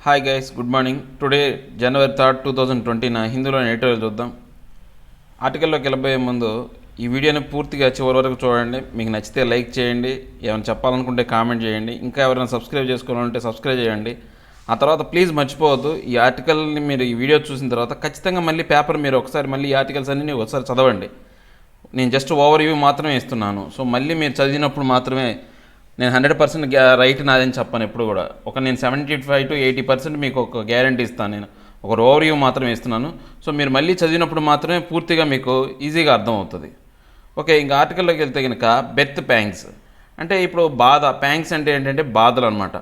Hi guys, good morning. Today January 3rd, 2020 హిందూలో editorial చూద్దాం. ఆర్టికల్లోకి వెళ్ళబోయే ముందు ఈ వీడియోని పూర్తిగా చివరి వరకు చూడండి. మీకు నచ్చితే లైక్ చేయండి, ఏమైనా చెప్పాలనుకుంటే కామెంట్ చేయండి, ఇంకా ఎవరైనా సబ్స్క్రైబ్ చేసుకోవాలంటే సబ్స్క్రైబ్ చేయండి. ఆ తర్వాత ప్లీజ్ మర్చిపోవద్దు, ఈ ఆర్టికల్ని మీరు ఈ వీడియో చూసిన తర్వాత ఖచ్చితంగా మళ్ళీ పేపర్ మీరు ఒకసారి మళ్ళీ ఈ ఆర్టికల్స్ అన్నీ ఒకసారి చదవండి. నేను జస్ట్ ఓవర్ వ్యూ మాత్రమే ఇస్తున్నాను. సో మళ్ళీ మీరు చదివినప్పుడు మాత్రమే నేను 100% రైట్ నాదని చెప్పాను. ఎప్పుడు కూడా నేను 75 to 80% మీకు ఒక గ్యారంటీ ఇస్తాను. నేను ఒక ఓవర్ వ్యూ మాత్రమే ఇస్తున్నాను. సో మీరు మళ్ళీ చదివినప్పుడు మాత్రమే పూర్తిగా మీకు ఈజీగా అర్థమవుతుంది. ఓకే, ఇంకా ఆర్టికల్లోకి వెళ్తే కనుక బెర్త్ ప్యాంక్స్ అంటే ఇప్పుడు బాధ. ప్యాంక్స్ అంటే ఏంటంటే బాధలు అనమాట.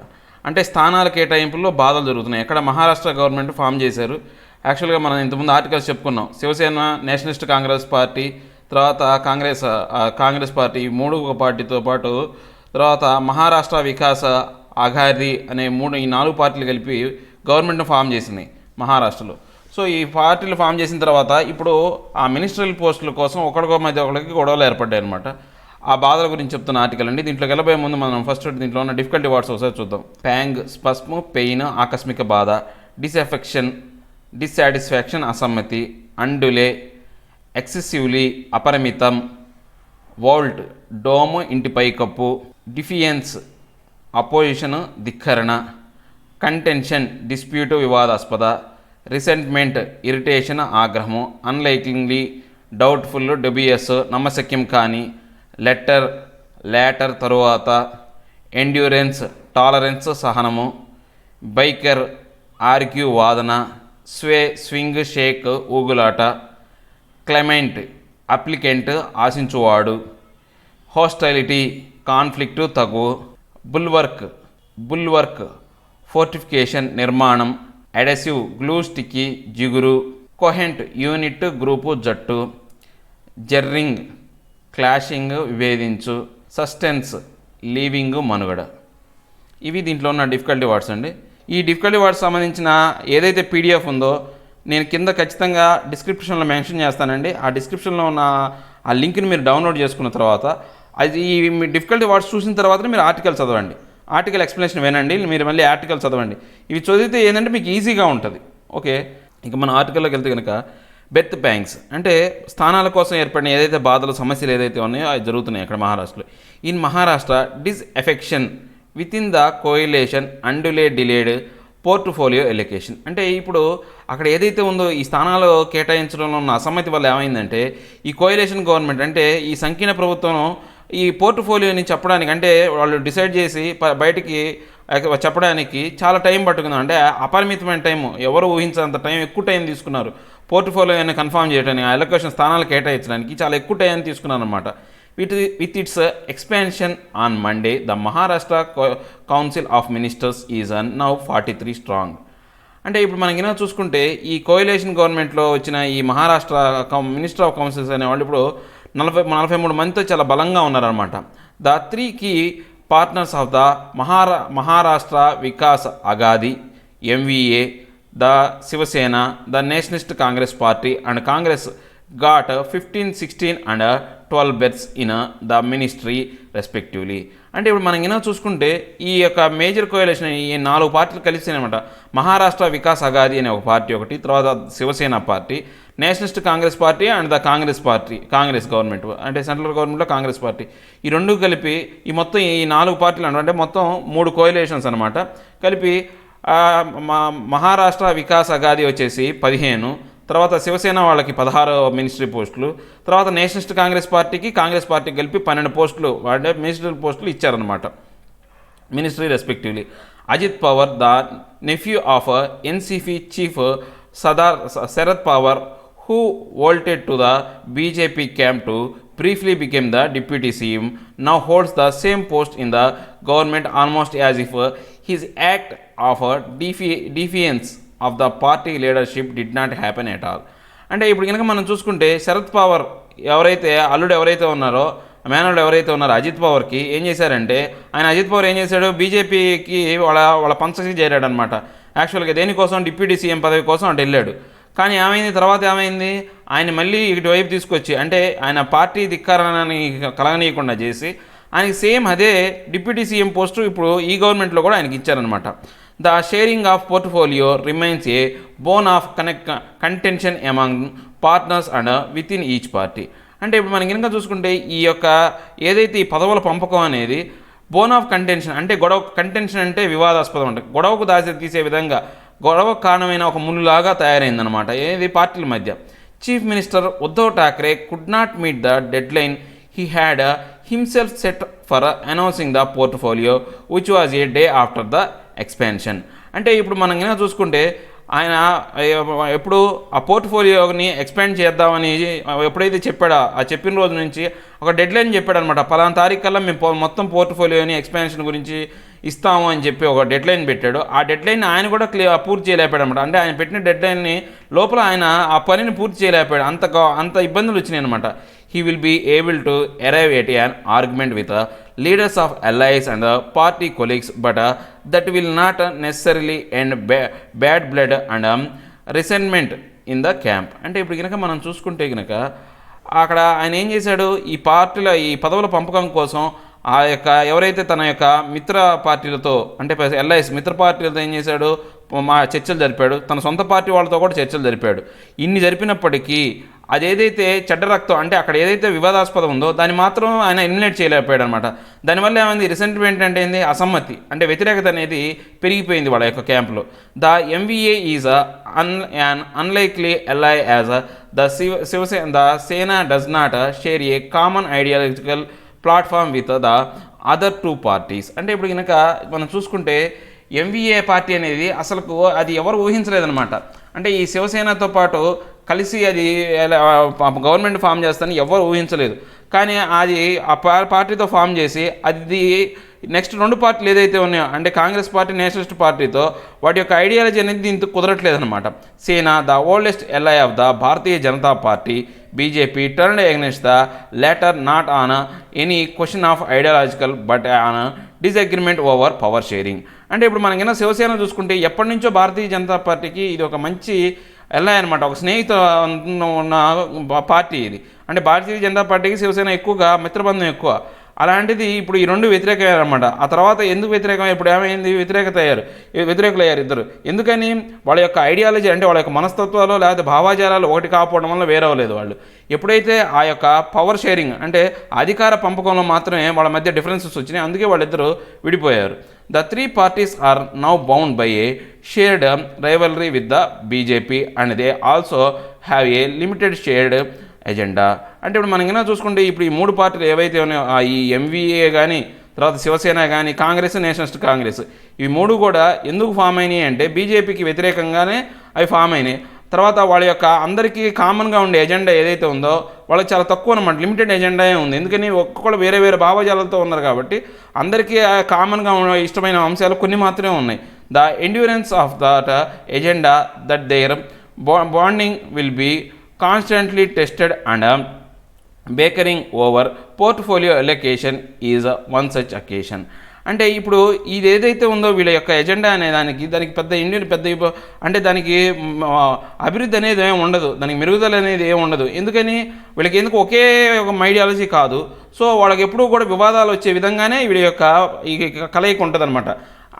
అంటే స్థానాల కేటాయింపుల్లో బాధలు జరుగుతున్నాయి. ఎక్కడ మహారాష్ట్ర గవర్నమెంట్ ఫామ్ చేశారు. యాక్చువల్గా మనం ఇంతకుముందు ఆర్టికల్స్ చెప్పుకున్నాం. శివసేన, నేషనలిస్ట్ కాంగ్రెస్ పార్టీ, తర్వాత కాంగ్రెస్ పార్టీ, ఈ మూడు పార్టీతో పాటు తర్వాత మహారాష్ట్ర వికాస అఘాది అనే ఈ 4 పార్టీలు కలిపి గవర్నమెంట్ను ఫామ్ చేసినాయి మహారాష్ట్రలో. సో ఈ పార్టీలు ఫామ్ చేసిన తర్వాత ఇప్పుడు ఆ మినిస్ట్రియల్ పోస్టుల కోసం ఒకరికి గొడవలు ఏర్పడ్డాయి అనమాట. ఆ బాధల గురించి చెప్తున్న ఆర్టికల్ అండి. దీంట్లోకి వెళ్ళబోయే ముందు మనం ఫస్ట్ దీంట్లో ఉన్న డిఫికల్టీ వర్డ్స్ ఒకసారి చూద్దాం. ప్యాంగ్, స్పస్మ్, పెయిన్, ఆకస్మిక బాధ, డిస్ఎఫెక్షన్, డిస్సాటిస్ఫాక్షన్, అసమ్మతి, అండులే, ఎక్సెసివ్లీ, అపరిమితం, వోల్ట్, డోమ్, ఇంటిపై cup, defiance, opposition, ధిక్కరణ, contention, dispute, వివాదాస్పద, రిసెంట్మెంట్, ఇరిటేషన్, ఆగ్రహము, అన్లైక్లింగ్లీ, డౌట్ఫుల్, డబ్యూఎస్, నమ్మశక్యం కాని, లేటర్, తరువాత, ఎండ్యూరెన్స్, టాలరెన్స్, సహనము, బైకర్, ఆర్గ్యూ, వాదన, swing, Sheikh, ఊగులాట, Clement, applicant, ఆశించువాడు, హోస్టైలిటీ, conflict, తగు, బుల్వర్క్, ఫోర్టిఫికేషన్, నిర్మాణం, అడెసివ్, గ్లూ, స్టిక్కీ, జిగురు, కోహెంట్, యూనిట్, గ్రూపు, జట్టు, జెర్రింగ్, క్లాషింగ్, విభేదించు, సస్టెన్స్, లీవింగ్, మనుగడ. ఇవి దీంట్లో ఉన్న డిఫికల్టీ వర్డ్స్ అండి. ఈ డిఫికల్టీ వర్డ్స్ సంబంధించిన ఏదైతే పీడిఎఫ్ ఉందో నేను కింద ఖచ్చితంగా డిస్క్రిప్షన్లో మెన్షన్ చేస్తానండి. ఆ డిస్క్రిప్షన్లో ఉన్న ఆ లింక్ని మీరు డౌన్లోడ్ చేసుకున్న తర్వాత అది మీ డిఫికల్టీ వర్డ్స్ చూసిన తర్వాత మీరు ఆర్టికల్ చదవండి. ఆర్టికల్ ఎక్స్ప్లెనేషన్ వినండి, మీరు మళ్ళీ ఆర్టికల్ చదవండి. ఇవి చదివితే ఏంటంటే మీకు ఈజీగా ఉంటుంది. ఓకే, ఇక మన ఆర్టికల్లోకి వెళ్తే కనుక బెర్త్ ప్యాంక్స్ అంటే స్థానాల కోసం ఏర్పడిన ఏదైతే బాధలు, సమస్యలు ఏదైతే ఉన్నాయో అవి జరుగుతున్నాయి అక్కడ మహారాష్ట్రలో. In Maharashtra disaffection with in the coalition delayed portfolio allocation. అంటే ఇప్పుడు అక్కడ ఏదైతే ఉందో ఈ స్థానాలు కేటాయించడంలో ఉన్న అసమ్మతి వల్ల ఏమైందంటే ఈ కోయిలేషన్ గవర్నమెంట్ అంటే ఈ సంకీర్ణ ప్రభుత్వం ఈ పోర్ట్ఫోలియోని చెప్పడానికి అంటే వాళ్ళు డిసైడ్ చేసి బయటికి చెప్పడానికి చాలా టైం పట్టుకుంది. అంటే అపరిమితమైన టైం, ఎవరు ఊహించినంత టైం, ఎక్కువ టైం తీసుకున్నారు పోర్ట్ఫోలియోని కన్ఫర్మ్ చేయడానికి, ఆ ఎలొకేషన్ స్థానాలు కేటాయించడానికి చాలా ఎక్కువ టైం తీసుకున్నారు అనమాట. With its expansion on Monday, the Maharashtra Council of Ministers is now 43 strong. అంటే ఇప్పుడు మనం కింద చూసుకుంటే ఈ కోయిలేషన్ గవర్నమెంట్లో వచ్చిన ఈ మహారాష్ట్ర మినిస్టర్ ఆఫ్ కౌన్సిల్స్ అనేవాళ్ళు ఇప్పుడు 43 మందితో చాలా బలంగా ఉన్నారనమాట. The 3 key partners of the Maharashtra Vikas Aghadi, MVA, the Shiv Sena, the Nationalist Congress party and Congress got 15, 16 and 12 berths in the ministry respectively. అంటే ఇప్పుడు మనం కింద చూసుకుంటే ఈ యొక్క మేజర్ కోయలేషన్ ఈ 4 పార్టీలు కలిసి అనమాట. మహారాష్ట్ర వికాస్ అఘాది అనే ఒక పార్టీ ఒకటి, తర్వాత Shiv Sena party, Nationalist Congress party and the Congress government అంటే సెంట్రల్ గవర్నమెంట్లో కాంగ్రెస్ పార్టీ, ఈ 2 కలిపి ఈ మొత్తం ఈ 4 పార్టీలు అంటే మొత్తం 3 కోయలేషన్స్ అనమాట. కలిపి మహారాష్ట్ర వికాస్ అఘాది వచ్చేసి 15, తర్వాత శివసేన వాళ్ళకి 16 మినిస్ట్రీ పోస్టులు, తర్వాత నేషనలిస్ట్ కాంగ్రెస్ పార్టీకి కలిపి 12 పోస్టులు అంటే మినిస్ట్రీ పోస్టులు ఇచ్చారనమాట, ministry respectively. Ajit Pawar, the nephew of NCP chief Sharad Pawar, who vaulted to the BJP camp to briefly become the deputy CM, now holds the same post in the government almost as if his act of defiance of the party leadership did not happen at all. అంటే ఇప్పుడు కనుక మనం చూసుకుంటే శరద్ పవార్ అల్లుడు ఎవరైతే ఉన్నారో, మేనల్లుడు ఎవరైతే ఉన్నారో అజిత్ పవార్కి ఏం చేశారంటే అజిత్ పవార్ ఏం చేశాడు, బీజేపీకి వాళ్ళ పంచకి చేరాడు అనమాట. యాక్చువల్గా దేనికోసం, డిప్యూటీ సీఎం పదవి కోసం అంటే వెళ్ళాడు. కానీ ఏమైంది, ఆయన మళ్ళీ ఇటువైపు తీసుకొచ్చి అంటే ఆయన పార్టీ ధిక్కారాన్ని కలగనీయకుండా చేసి ఆయనకి సేమ్ అదే డిప్యూటీ సీఎం పోస్టు ఇప్పుడు ఈ గవర్నమెంట్లో కూడా ఆయనకి ఇచ్చారనమాట. The sharing of portfolio remains A bone of contention among partners and with in each party. అంటే ఇప్పుడు మనం కనుక చూసుకుంటే ఈ యొక్క ఏదైతే ఈ పదవుల పంపకం అనేది బోన్ ఆఫ్ కంటెన్షన్ అంటే కంటెన్షన్ అంటే వివాదాస్పదం అంటే గొడవకు దారి తీసే విధంగా గొడవ కారణమైన ఒక ముళ్ళులాగా తయారైందనమాట ఏది పార్టీల మధ్య. Chief minister Uddhav Thackeray could not meet the dead line he had himself set for announcing the portfolio which was a day after the expansion. అంటే ఇప్పుడు మనం కనుక చూసుకుంటే ఆయన ఎప్పుడు ఆ పోర్ట్ఫోలియోని ఎక్స్పాండ్ చేద్దామని ఎప్పుడైతే చెప్పాడో ఆ చెప్పిన రోజు నుంచి ఒక డెడ్ లైన్ చెప్పాడు అనమాట. పలానా తారీఖు కల్లా మేము మొత్తం పోర్ట్ఫోలియోని ఎక్స్పాన్షన్ గురించి ఇస్తాము అని చెప్పి ఒక డెడ్ లైన్ పెట్టాడు. ఆ డెడ్ లైన్ ఆయన కూడా పూర్తి చేయలేపాడు అనమాట. అంటే ఆయన పెట్టిన డెడ్ లైన్ని లోపల ఆయన ఆ పనిని పూర్తి చేయలేపాడు. అంత ఇబ్బందులు వచ్చినాయి అనమాట. he will be able to arrive at an argument with leaders of allies and party colleagues, but that will not necessarily end bad blood and resentment in the camp. అంటే ఇప్పుడు కనుక మనం చూసుకుంటే కనుక అక్కడ ఆయన ఏం చేశాడు, ఈ పదవుల పంపకం కోసం ఆ యొక్క ఎవరైతే తన యొక్క మిత్ర పార్టీలతో అంటే ఎల్ఐఎస్ మిత్ర పార్టీలతో ఏం చేశాడు, చర్చలు జరిపాడు. తన సొంత పార్టీ వాళ్ళతో కూడా చర్చలు జరిపాడు. ఇన్ని జరిపినప్పటికీ అదేదైతే చెడ్డ రక్తం అంటే అక్కడ ఏదైతే వివాదాస్పదం ఉందో దాన్ని మాత్రం ఆయన ఎలిమినేట్ చేయలేకపోయాడు అనమాట. దానివల్ల ఏమైంది, రిసెంట్మెంట్ అంటే ఏంది, అసమ్మతి అంటే వ్యతిరేకత అనేది పెరిగిపోయింది వాళ్ళ యొక్క క్యాంపులో. The MVA is an unlikely ally as the Sena does not share a common ideological platform with the other two parties. అంటే ఇప్పుడు కనుక మనం చూసుకుంటే ఎంవీఏ పార్టీ అనేది అసలుకు అది ఎవరు ఊహించలేదన్నమాట. అంటే ఈ శివసేనతో పాటు కలిసి అది గవర్నమెంట్ ఫామ్ చేస్తానని ఎవరు ఊహించలేదు. కానీ అది ఆ పార్టీతో ఫామ్ చేసి అది నెక్స్ట్ రెండు పార్టీలు ఏదైతే ఉన్నాయో అంటే కాంగ్రెస్ పార్టీ, నేషనలిస్ట్ పార్టీతో వాటి యొక్క ఐడియాలజీ అనేది దీంతో కుదరట్లేదన్నమాట. Sena the oldest ally of the Bharatiya Janata Party BJP turned against the latter not on any question of ideological but on disagreement over power sharing. అంటే ఇప్పుడు మనకైనా శివసేన చూసుకుంటే ఎప్పటి నుంచో భారతీయ జనతా పార్టీకి ఇది ఒక మంచి ఎల్ఐ అనమాట, ఒక స్నేహిత ఉన్న పార్టీ ఇది. అంటే భారతీయ జనతా పార్టీకి శివసేన ఎక్కువగా మిత్రబంధం ఎక్కువ. అలాంటిది ఇప్పుడు ఈ రెండు వ్యతిరేకమయ్యారన్నమాట. ఆ తర్వాత ఎందుకు వ్యతిరేకమయ్యారు, ఇప్పుడు ఏమైంది, వ్యతిరేకులయ్యారు ఇద్దరు. ఎందుకని, వాళ్ళ యొక్క ఐడియాలజీ అంటే వాళ్ళ యొక్క మనస్తత్వాలు లేకపోతే భావాజాలాలు ఒకటి కాకపోవడం వల్ల వేరవలేదు వాళ్ళు. ఎప్పుడైతే ఆ యొక్క పవర్ షేరింగ్ అంటే అధికార పంపకంలో మాత్రమే వాళ్ళ మధ్య డిఫరెన్సెస్ వచ్చినాయి, అందుకే వాళ్ళిద్దరూ విడిపోయారు. The three parties are now bound by a shared rivalry with the BJP and they also have a limited shared agenda. అంటే ఇప్పుడు మనం ఏమైనా చూసుకుంటే ఇప్పుడు ఈ మూడు పార్టీలు ఏవైతే ఉన్నాయో ఈ ఎంవీఏ కానీ తర్వాత శివసేన కానీ కాంగ్రెస్, నేషనలిస్ట్ కాంగ్రెస్, ఇవి మూడు కూడా ఎందుకు ఫామ్ అయినాయి అంటే బీజేపీకి వ్యతిరేకంగానే అవి ఫామ్ అయినాయి. తర్వాత వాళ్ళ యొక్క అందరికీ కామన్గా ఉండే ఎజెండా ఏదైతే ఉందో వాళ్ళకి చాలా తక్కువ అనమాట, లిమిటెడ్ ఎజెండాయే ఉంది. ఎందుకని ఒక్కొక్కరు వేరే వేరే భావజాలతో ఉన్నారు కాబట్టి అందరికీ కామన్గా ఇష్టమైన అంశాలు కొన్ని మాత్రమే ఉన్నాయి. The endurance of that agenda that their bonding will be constantly tested and bickering over portfolio allocation is one such occasion. అంటే ఇప్పుడు ఇది ఏదైతే ఉందో వీళ్ళ యొక్క ఎజెండా అనే దానికి అంటే దానికి అభివృద్ధి అనేది ఏమి ఉండదు, దానికి మెరుగుదల అనేది ఏమి ఉండదు. ఎందుకు ఒకే ఒక ఐడియాలజీ కాదు. సో వాళ్ళకి ఎప్పుడూ కూడా వివాదాలు వచ్చే విధంగానే వీళ్ళ యొక్క ఈ కలయిక ఉంటుంది అనమాట.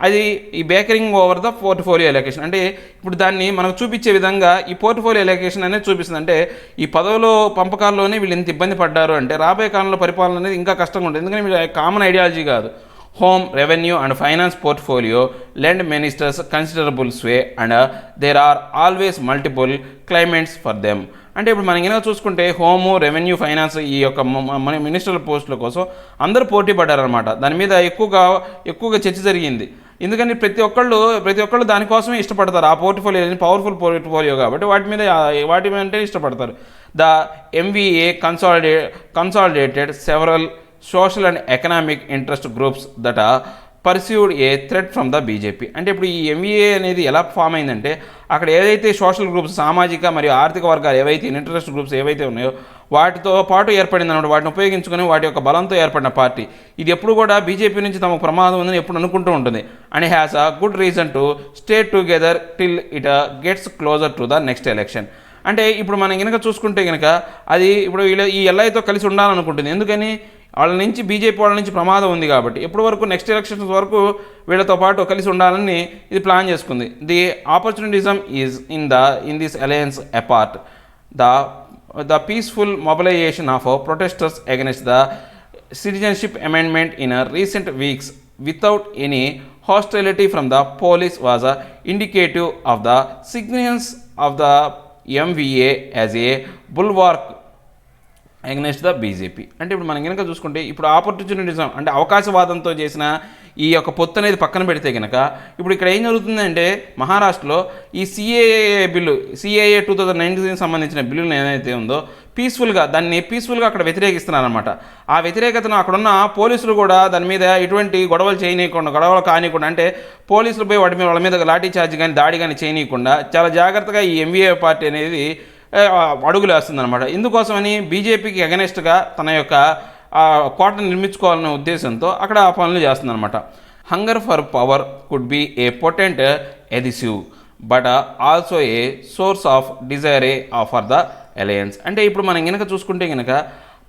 అది ఈ బేకరింగ్ ఓవర్ ద పోర్ట్ఫోలియో ఎలొకేషన్. అంటే ఇప్పుడు దాన్ని మనకు చూపించే విధంగా ఈ పోర్ట్ఫోలియో ఎలొకేషన్ అనేది చూపిస్తుంది. అంటే ఈ పదవుల పంపకాల్లోనే వీళ్ళు ఎంత ఇబ్బంది పడ్డారు అంటే రాబోయే కాలంలో పరిపాలన అనేది ఇంకా కష్టంగా ఉంటుంది. ఎందుకంటే వీళ్ళ కామన్ ఐడియాలజీ కాదు. Home, revenue and finance portfolio lend ministers considerable sway and there are always multiple claimants for them. అంటే ఇప్పుడు మనం కనుక చూసుకుంటే హోము, రెవెన్యూ, ఫైనాన్స్ ఈ యొక్క మినిస్టర్ల పోస్టుల కోసం అందరూ పోటీ పడ్డారనమాట. దాని మీద ఎక్కువగా చర్చ జరిగింది. ఎందుకని ప్రతి ఒక్కళ్ళు దానికోసమే ఇష్టపడతారు. ఆ పోర్ట్ఫోలియో పవర్ఫుల్ పోర్ట్ఫోలియో కాబట్టి వాటి అంటే ఇష్టపడతారు. The MVA consolidated several social and economic interest groups that perceived A threat from the BJP. అంటే ఇప్పుడు ఈ ఎంవీఏ అనేది ఎలా ఫామ్ అయిందంటే అక్కడ ఏదైతే సోషల్ గ్రూప్స్, సామాజిక మరియు ఆర్థిక వర్గాలు ఏవైతే ఇంట్రెస్ట్ గ్రూప్స్ ఏవైతే ఉన్నాయో వాటితో పాటు ఏర్పడింది అన్నమాట. వాటిని ఉపయోగించుకొని వాటి యొక్క బలంతో ఏర్పడిన పార్టీ ఇది. ఎప్పుడు కూడా బీజేపీ నుంచి తమకు ప్రమాదం ఉందని ఎప్పుడు అనుకుంటూ ఉంటుంది. And has a good reason to stay together till it gets closer to the next election. అంటే ఇప్పుడు మనం కనుక చూసుకుంటే కనుక అది ఇప్పుడు ఈ ఎల్ఐతో కలిసి ఉండాలనుకుంటుంది. ఎందుకని వాళ్ళ నుంచి బీజేపీ వాళ్ళ నుంచి ప్రమాదం ఉంది కాబట్టి ఎప్పటి వరకు నెక్స్ట్ ఎలక్షన్స్ వరకు వీళ్ళతో పాటు కలిసి ఉండాలని ఇది ప్లాన్ చేసుకుంది. The opportunism is in this alliance apart the peaceful mobilisation of protesters against the citizenship amendment in recent weeks without any hostility from the police was indicative of the significance of the MVA as a bulwark against the BJP. అంటే ఇప్పుడు మనం కనుక చూసుకుంటే ఇప్పుడు ఆపర్చునిటిజం అంటే అవకాశవాదంతో చేసిన ఈ యొక్క పొత్తు అనేది పక్కన పెడితే కనుక ఇప్పుడు ఇక్కడ ఏం జరుగుతుందంటే మహారాష్ట్రలో ఈ సిఏఏ 2019 సంబంధించిన బిల్లులు ఏదైతే ఉందో దాన్ని పీస్ఫుల్గా అక్కడ వ్యతిరేకిస్తున్నారనమాట. ఆ వ్యతిరేకతను అక్కడున్న పోలీసులు కూడా దాని మీద ఎటువంటి గొడవలు కానియకుండా అంటే పోలీసులు పోయి వాళ్ళ మీద లాఠీ చార్జ్ కానీ దాడి కానీ చేయనీయకుండా చాలా జాగ్రత్తగా ఈ ఎంవీఏ పార్టీ అనేది అడుగులు వేస్తుందన్నమాట. ఇందుకోసమని బీజేపీకి అగెనెస్ట్గా తన యొక్క కోటను నిర్మించుకోవాలనే ఉద్దేశంతో అక్కడ ఆ పనులు చేస్తుందన్నమాట. Hunger for power could be a potent adhesive but also a source of desire for the alliance. అంటే ఇప్పుడు మనం కనుక చూసుకుంటే కనుక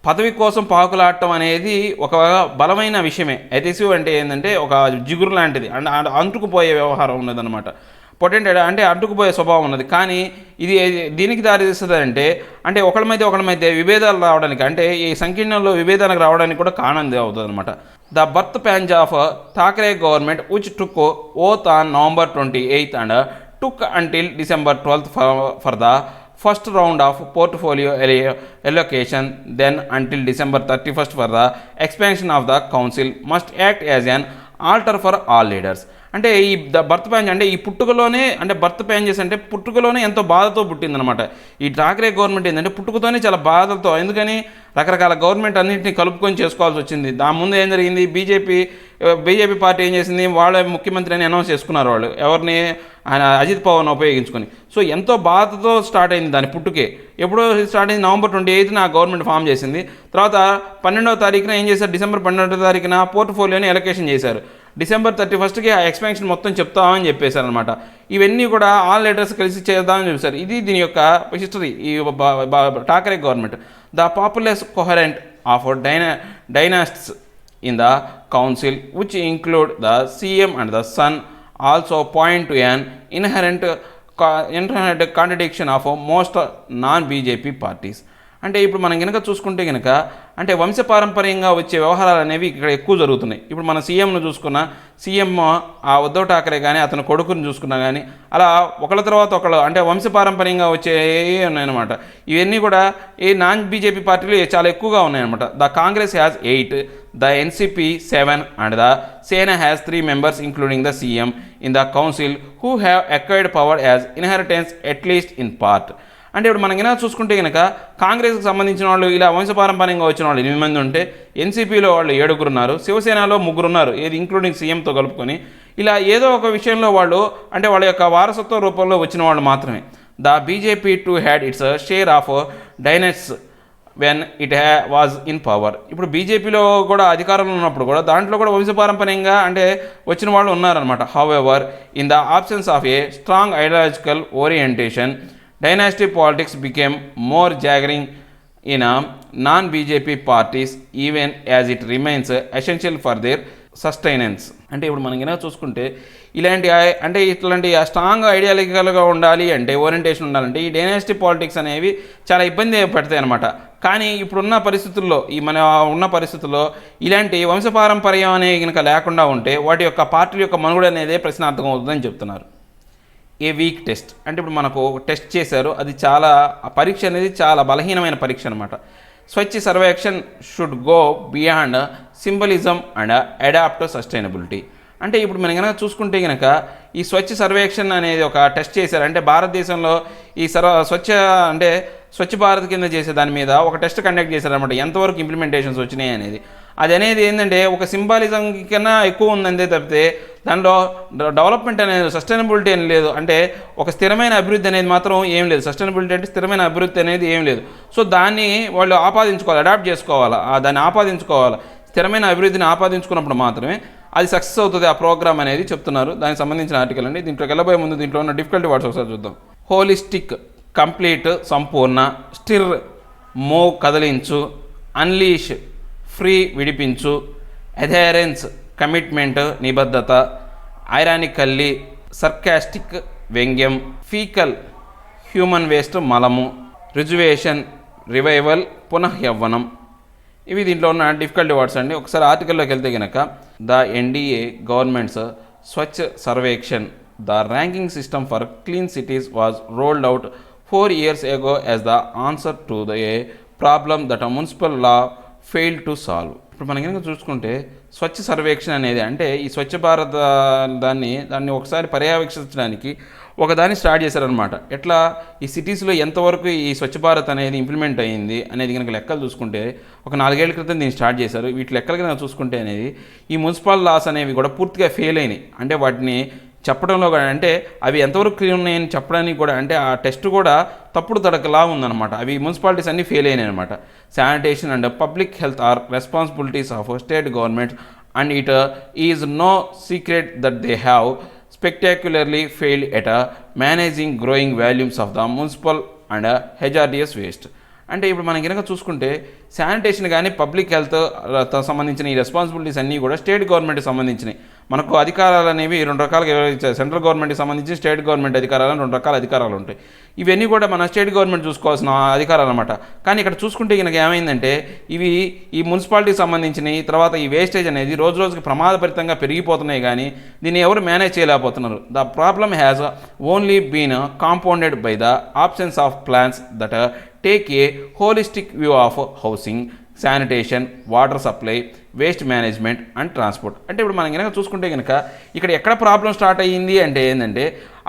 పదవి కోసం పాకులాడటం అనేది ఒక బలమైన విషయమే. ఎడిసివ్ అంటే ఏంటంటే ఒక జిగురు లాంటిది అంటే అంటుకుపోయే వ్యవహారం ఉన్నదన్నమాట. పొటెంటెడ్ అంటే అంటుకుపోయే స్వభావం ఉన్నది. కానీ ఇది దీనికి దారితీస్తుంది అంటే ఒకళ్ళ మధ్య విభేదాలు రావడానికి అంటే ఈ సంకీర్ణంలో విభేదాలకు రావడానికి కూడా కారణం అవుతుంది అనమాట. The birth pangs of Thackeray government which took oath on November 28 and took until December 12th for the first round of portfolio allocation, then until December 31st for the expansion of the council, must act as an altar for all leaders. అంటే ఈ birth fans అంటే ఈ పుట్టుకలోనే అంటే birth ప్యాన్జెస్ అంటే పుట్టుకలోనే ఎంతో బాధతో పుట్టిందనమాట. ఈ Thackeray government ఏంటంటే పుట్టుకతోనే చాలా బాధలతో, ఎందుకని రకరకాల గవర్నమెంట్ అన్నింటినీ కలుపుకొని చేసుకోవాల్సి వచ్చింది. దాని ముందు ఏం జరిగింది, బీజేపీ పార్టీ ఏం చేసింది, వాళ్ళ ముఖ్యమంత్రి అని అనౌన్స్ చేసుకున్నారు వాళ్ళు, ఎవరిని ఆయన అజిత్ పవార్ను ఉపయోగించుకొని. సో ఎంతో బాధతో స్టార్ట్ అయింది దాని పుట్టుకే. ఎప్పుడో స్టార్ట్ అయింది November 28న గవర్నమెంట్ ఫామ్ చేసింది. తర్వాత 12వ తారీఖున ఏం చేశారు, December 12వ తారీఖున పోర్ట్ఫోలియోని ఎలకేషన్ చేశారు. December 31కి ఆ ఎక్స్పాన్షన్ మొత్తం చెప్తామని చెప్పేశారనమాట. ఇవన్నీ కూడా ఆల్ లీడర్స్ కలిసి చేద్దామని చెప్పారు. ఇది దీని యొక్క హిస్టరీ ఈ Thackeray government. The populous coherent of dynasts in the council which include the CM and the son also point to an inherent contradiction of most non-BJP parties. అంటే ఇప్పుడు మనం కనుక చూసుకుంటే కనుక అంటే వంశపారంపర్యంగా వచ్చే వ్యవహారాలు అనేవి ఇక్కడ ఎక్కువ జరుగుతున్నాయి. ఇప్పుడు మన సీఎంను చూసుకున్నా, సీఎం ఆ ఉద్ధవ్ ఠాకరే కానీ అతని కొడుకుని చూసుకున్నా కానీ అలా ఒకళ్ళ తర్వాత ఒకళ్ళు అంటే వంశపారంపర్యంగా వచ్చే ఉన్నాయన్నమాట. ఇవన్నీ కూడా ఈ నాన్ బీజేపీ పార్టీలు చాలా ఎక్కువగా ఉన్నాయన్నమాట. The Congress has 8, the NCP 7 and the Sena has 3 members including the CM in the council who have acquired power as inheritance at least in part. అంటే ఇప్పుడు మనం కనుక చూసుకుంటే కనుక కాంగ్రెస్కి సంబంధించిన వాళ్ళు ఇలా వంశపారంపర్యంగా వచ్చిన వాళ్ళు 8 మంది ఉంటే, ఎన్సీపీలో వాళ్ళు 7 ఉన్నారు, శివసేనలో 3 ఉన్నారు, ఏది ఇంక్లూడింగ్ సీఎంతో కలుపుకొని. ఇలా ఏదో ఒక విషయంలో వాళ్ళు అంటే వాళ్ళ యొక్క వారసత్వ రూపంలో వచ్చిన వాళ్ళు మాత్రమే. The BJP too had its share of dynasts when it was in power. ఇప్పుడు బీజేపీలో కూడా అధికారంలో ఉన్నప్పుడు కూడా దాంట్లో కూడా వంశపారంపర్యంగా అంటే వచ్చిన వాళ్ళు ఉన్నారనమాట. However in the absence of a strong ideological orientation, dynasty politics became more jaggering in non-BJP parties even as it remains essential for their sustenance. అంటే ఇప్పుడు మనం కనుక చూసుకుంటే ఇట్లాంటి స్ట్రాంగ్ ఐడియాలజికల్గా ఉండాలి అంటే ఓరియంటేషన్ ఉండాలంటే ఈ డైనాసిటీ పాలిటిక్స్ అనేవి చాలా ఇబ్బంది పడతాయి అనమాట. కానీ ఇప్పుడున్న పరిస్థితుల్లో ఉన్న పరిస్థితుల్లో ఇలాంటి వంశపారంపర్యం అనేవి కనుక లేకుండా ఉంటే వాటి యొక్క పార్టీల యొక్క మనుగడ అనేది ప్రశ్నార్థకం అవుతుందని చెప్తున్నారు. ఏ వీక్ టెస్ట్ అంటే ఇప్పుడు మనకు టెస్ట్ చేశారు, అది ఆ పరీక్ష అనేది చాలా బలహీనమైన పరీక్ష అనమాట. Swachh Survekshan should go beyond symbolism and adapt sustainability. అంటే ఇప్పుడు మనం కనుక చూసుకుంటే కనుక ఈ స్వచ్ఛ సర్వేక్షణ్ అనేది ఒక టెస్ట్ చేశారు. అంటే భారతదేశంలో ఈ స్వచ్ఛ భారత్ కింద చేసే దాని మీద ఒక టెస్ట్ కండక్ట్ చేశారనమాట, ఎంతవరకు ఇంప్లిమెంటేషన్స్ వచ్చినాయి అనేది. అది అనేది ఏంటంటే ఒక సింబాలిజం కన్నా ఎక్కువ ఉందంతే తప్పితే దాంట్లో డెవలప్మెంట్ అనేది సస్టైనబిలిటీ అని లేదు. అంటే ఒక స్థిరమైన అభివృద్ధి అనేది మాత్రం ఏం లేదు. సస్టైనబిలిటీ అంటే స్థిరమైన అభివృద్ధి అనేది ఏం లేదు. సో దాన్ని వాళ్ళు ఆపాదించుకోవాలి, అడాప్ట్ చేసుకోవాలి, దాన్ని ఆపాదించుకోవాలి. స్థిరమైన అభివృద్ధిని ఆపాదించుకున్నప్పుడు మాత్రమే అది సక్సెస్ అవుతుంది ఆ ప్రోగ్రామ్ అనేది చెప్తున్నారు. దానికి సంబంధించిన ఆర్టికల్ అండి. దీంట్లోకి వెళ్ళబోయే ముందు దీంట్లో ఉన్న డిఫికల్టీ వర్డ్స్ ఒకసారి చూద్దాం. హోలిస్టిక్, కంప్లీట్, సంపూర్ణ, స్టిర్, మూవ్ కదిలించు, అన్లీష్, ఫ్రీ విడిపించు, అథెరెన్స్ కమిట్మెంట్ నిబద్ధత, ఐరానికల్లీ సర్కాస్టిక్ వ్యంగ్యం, ఫీకల్ హ్యూమన్ వేస్ట్ మలము, రిజువేషన్ రివైవల్ పునఃయవ్వనం. ఇవి దీంట్లో ఉన్న డిఫికల్టీ వర్డ్స్ అండి. ఒకసారి ఆర్టికల్లోకి వెళ్తే కనుక the NDA governments Swachh Sarvekshan the ranking system for clean cities was rolled out 4 years ago as the answer to the problem that a municipal law failed to solve. ఇప్పుడు మనం కనుక చూసుకుంటే స్వచ్ఛ సర్వేక్షణ అనేది అంటే ఈ స్వచ్ఛ భారత్ దాన్ని ఒకసారి పర్యవేక్షించడానికి ఒకదాన్ని స్టార్ట్ చేశారనమాట. ఎట్లా ఈ సిటీస్లో ఎంతవరకు ఈ స్వచ్ఛ భారత్ అనేది ఇంప్లిమెంట్ అయ్యింది అనేది కనుక లెక్కలు చూసుకుంటే ఒక 4 ఏళ్ల క్రితం దీన్ని స్టార్ట్ చేశారు. వీటి లెక్కలు కనుక చూసుకుంటే అనేది ఈ మున్సిపల్ లాస్ అనేవి కూడా పూర్తిగా ఫెయిల్ అయినాయి. అంటే వాటిని చెప్పడంలో కూడా అంటే అవి ఎంతవరకు క్లీన్ ఉన్నాయని చెప్పడానికి కూడా అంటే ఆ టెస్ట్ కూడా తప్పుడు తడకలా ఉందన్నమాట. అవి మున్సిపాలిటీస్ అన్నీ ఫెయిల్ అయినాయి అనమాట. Sanitation and public health are responsibilities of state government and it is no secret that they have spectacularly failed at managing growing volumes of the municipal and hazardous waste. అంటే ఇప్పుడు మనం కనుక చూసుకుంటే sanitation కానీ public health సంబంధించిన ఈ responsibilities అన్నీ కూడా స్టేట్ గవర్నమెంట్కి సంబంధించినవి. మనకు అధికారాలు అనేవి 2 రకాలుగా వివరించారు. సెంట్రల్ గవర్నమెంట్కి సంబంధించి స్టేట్ గవర్నమెంట్ అధికారాలు 2 రకాల అధికారాలు ఉంటాయి. ఇవన్నీ కూడా మన స్టేట్ గవర్నమెంట్ చూసుకోవాల్సిన అధికారాలు అనమాట. కానీ ఇక్కడ చూసుకుంటే కనుక ఏమైందంటే ఇవి ఈ మున్సిపాలిటీకి సంబంధించినవి తర్వాత ఈ వేస్టేజ్ అనేది రోజు రోజుకి ప్రమాదభరితంగా పెరిగిపోతున్నాయి కానీ దీన్ని ఎవరు మేనేజ్ చేయలేకపోతున్నారు. The problem has only been compounded by the absence of plans that take a holistic view of housing, sanitation, water supply, waste management and transport. అంటే ఇప్పుడు మనం కనుక చూసుకుంటే కనుక ఇక్కడ ఎక్కడ ప్రాబ్లం స్టార్ట్ అయ్యింది అంటే ఏంటంటే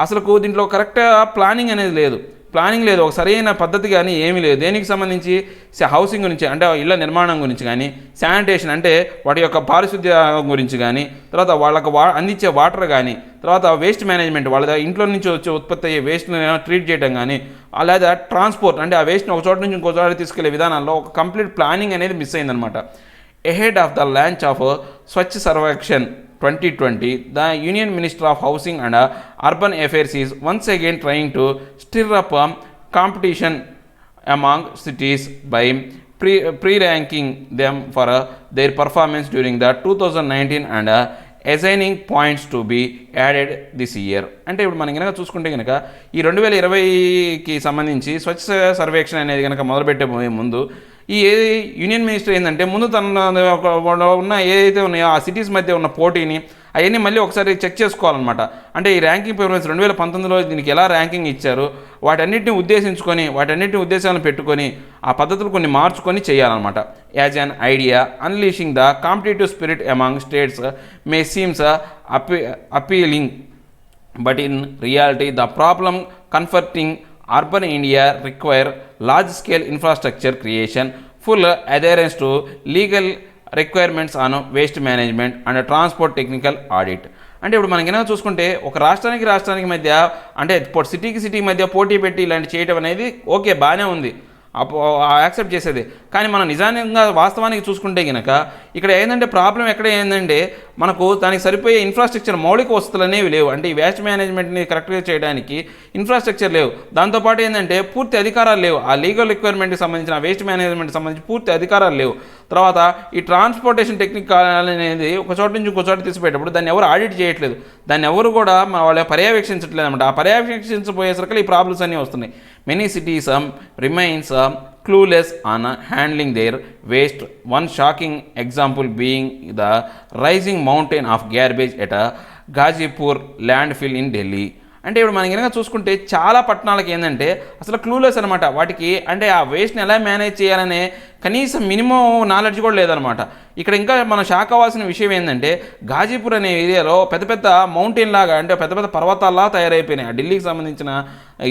అసలు దీంట్లో కరెక్ట్గా ప్లానింగ్ అనేది లేదు. ఒక సరైన పద్ధతి కానీ ఏమీ లేదు. దేనికి సంబంధించి హౌసింగ్ గురించి అంటే ఇళ్ల నిర్మాణం గురించి కానీ, శానిటేషన్ అంటే వాటి యొక్క పారిశుద్ధ్య గురించి కానీ, తర్వాత వాళ్ళకు అందించే వాటర్ కానీ, తర్వాత వేస్ట్ మేనేజ్మెంట్ వాళ్ళ ఇంట్లో నుంచి వచ్చే ఉత్పత్తి అయ్యే వేస్ట్ని ట్రీట్ చేయడం కానీ, లేదా ట్రాన్స్పోర్ట్ అంటే ఆ వేస్ట్ని ఒక చోట నుంచి ఇంకో చోట తీసుకెళ్లే విధానాల్లో ఒక కంప్లీట్ ప్లానింగ్ అనేది మిస్ అయిందనమాట. Ahead of the launch of Swachh Sarvekshan 2020, the Union Minister of Housing and Urban Affairs is once again trying to stir up competition among cities by pre-ranking them for their performance during the 2019 and assigning points to be added this year. అంటే ఇప్పుడు మనం కనుక చూసుకుంటే కనుక ఈ 2020కి సంబంధించి స్వచ్ఛ సర్వేక్షణ అనేది కనుక మొదలుపెట్టే ముందు ఈ యూనియన్ మినిస్టర్ ఏంటంటే ముందు తన ఉన్న ఏదైతే ఉన్నాయో ఆ సిటీస్ మధ్య ఉన్న పోటీని అవన్నీ మళ్ళీ ఒకసారి చెక్ చేసుకోవాలన్నమాట. అంటే ఈ ర్యాంకింగ్ పెర్ఫార్మెన్స్ 2019లో దీనికి ఎలా ర్యాంకింగ్ ఇచ్చారు వాటన్నిటిని ఉద్దేశాలను పెట్టుకొని ఆ పద్ధతులు కొన్ని మార్చుకొని చేయాలన్నమాట. As an idea unleashing the competitive spirit among states may seems appealing but in reality the problem confronting urban India require large-scale infrastructure creation, full adherence to legal requirements on waste management and transport technical audit. అంటే ఇప్పుడు మనం కనుక చూసుకుంటే ఒక రాష్ట్రానికి మధ్య అంటే సిటీకి మధ్య పోటీ పెట్టి ఇలాంటి చేయడం అనేది ఓకే బాగానే ఉంది, యాక్సెప్ట్ చేసేది. కానీ మనం నిజంగా వాస్తవానికి చూసుకుంటే కనుక ఇక్కడ ఏంటంటే ప్రాబ్లం ఎక్కడ ఏంటంటే మనకు దానికి సరిపోయే ఇన్ఫ్రాస్ట్రక్చర్ మౌలిక వసతులు అనేవి లేవు. అంటే ఈ వేస్ట్ మేనేజ్మెంట్ని కరెక్ట్గా చేయడానికి ఇన్ఫ్రాస్ట్రక్చర్ లేవు. దాంతోపాటు ఏంటంటే పూర్తి అధికారాలు లేవు. ఆ లీగల్ రిక్వైర్మెంట్కి సంబంధించిన వేస్ట్ మేనేజ్మెంట్కి సంబంధించి పూర్తి అధికారాలు లేవు. తర్వాత ఈ ట్రాన్స్పోర్టేషన్ టెక్నిక్ అనేది ఒక చోట నుంచి ఇంకో చోట తీసిపోయేటప్పుడు దాన్ని ఎవరు ఆడిట్ చేయట్లేదు, దాన్ని ఎవరు కూడా వాళ్ళు పర్యవేక్షించట్లేదు అనమాట. ఆ పర్యవేక్షించబోయేసరికి ఈ ప్రాబ్లమ్స్ అన్నీ వస్తున్నాయి. Many cities remains clueless on handling their waste. One shocking example being the rising mountain of garbage at Ghazipur landfill in Delhi. అంటే ఇప్పుడు మనం కనుక చూసుకుంటే చాలా పట్టణాలకు ఏంటంటే అసలు క్లూలెస్ అనమాట. వాటికి అంటే ఆ వేస్ట్ని ఎలా మేనేజ్ చేయాలనే కనీసం మినిమం నాలెడ్జ్ కూడా లేదనమాట. ఇక్కడ ఇంకా మనం షాక్ అవ్వాల్సిన విషయం ఏంటంటే ఘాజీపూర్ అనే ఏరియాలో పెద్ద మౌంటైన్ లాగా అంటే పెద్ద పర్వతాల్లా తయారైపోయినాయి. ఆ ఢిల్లీకి సంబంధించిన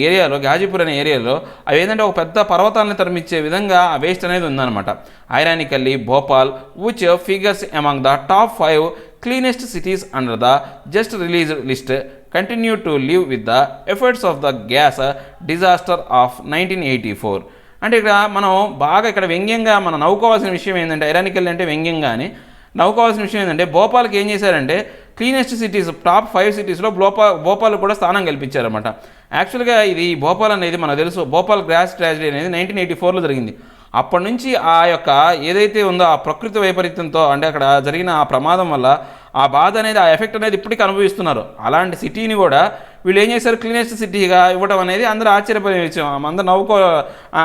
ఏరియాలో ఘాజీపూర్ అనే ఏరియాలో అవి ఏంటంటే ఒక పెద్ద పర్వతాలను తరమించే విధంగా ఆ వేస్ట్ అనేది ఉందన్నమాట. Ironically Bhopal which figures among the top 5 cleanest cities under the just released list continue to live with the efforts of the gas disaster of 1984. అంటే ఇక్కడ మనం బాగా ఇక్కడ వ్యంగ్యంగా మనం నవ్వుకోవాల్సిన విషయం ఏంటంటే ఐరానికల్ అంటే వ్యంగ్యంగా అని నవ్వుకోవాల్సిన విషయం ఏంటంటే భోపాల్కి ఏం చేశారంటే క్లీనెస్ట్ సిటీస్ టాప్ 5 సిటీస్లో భోపాల్ కూడా స్థానం కల్పించారన్నమాట. యాక్చువల్గా ఇది భోపాల్ అనేది మనకు తెలుసు. భోపాల్ గ్యాస్ ట్రాజడీ అనేది 1984లో జరిగింది. అప్పటి నుంచి ఆ యొక్క ఏదైతే ఉందో ఆ ప్రకృతి వైపరీత్యంతో అంటే అక్కడ జరిగిన ఆ ప్రమాదం వల్ల ఆ బాధ అనేది, ఆ ఎఫెక్ట్ అనేది ఇప్పటికీ అనుభవిస్తున్నారు. అలాంటి సిటీని కూడా వీళ్ళు ఏం చేశారు, క్లీనెస్ట్ సిటీగా ఇవ్వడం అనేది అందరూ ఆశ్చర్యపోయే విషయం, అందరూ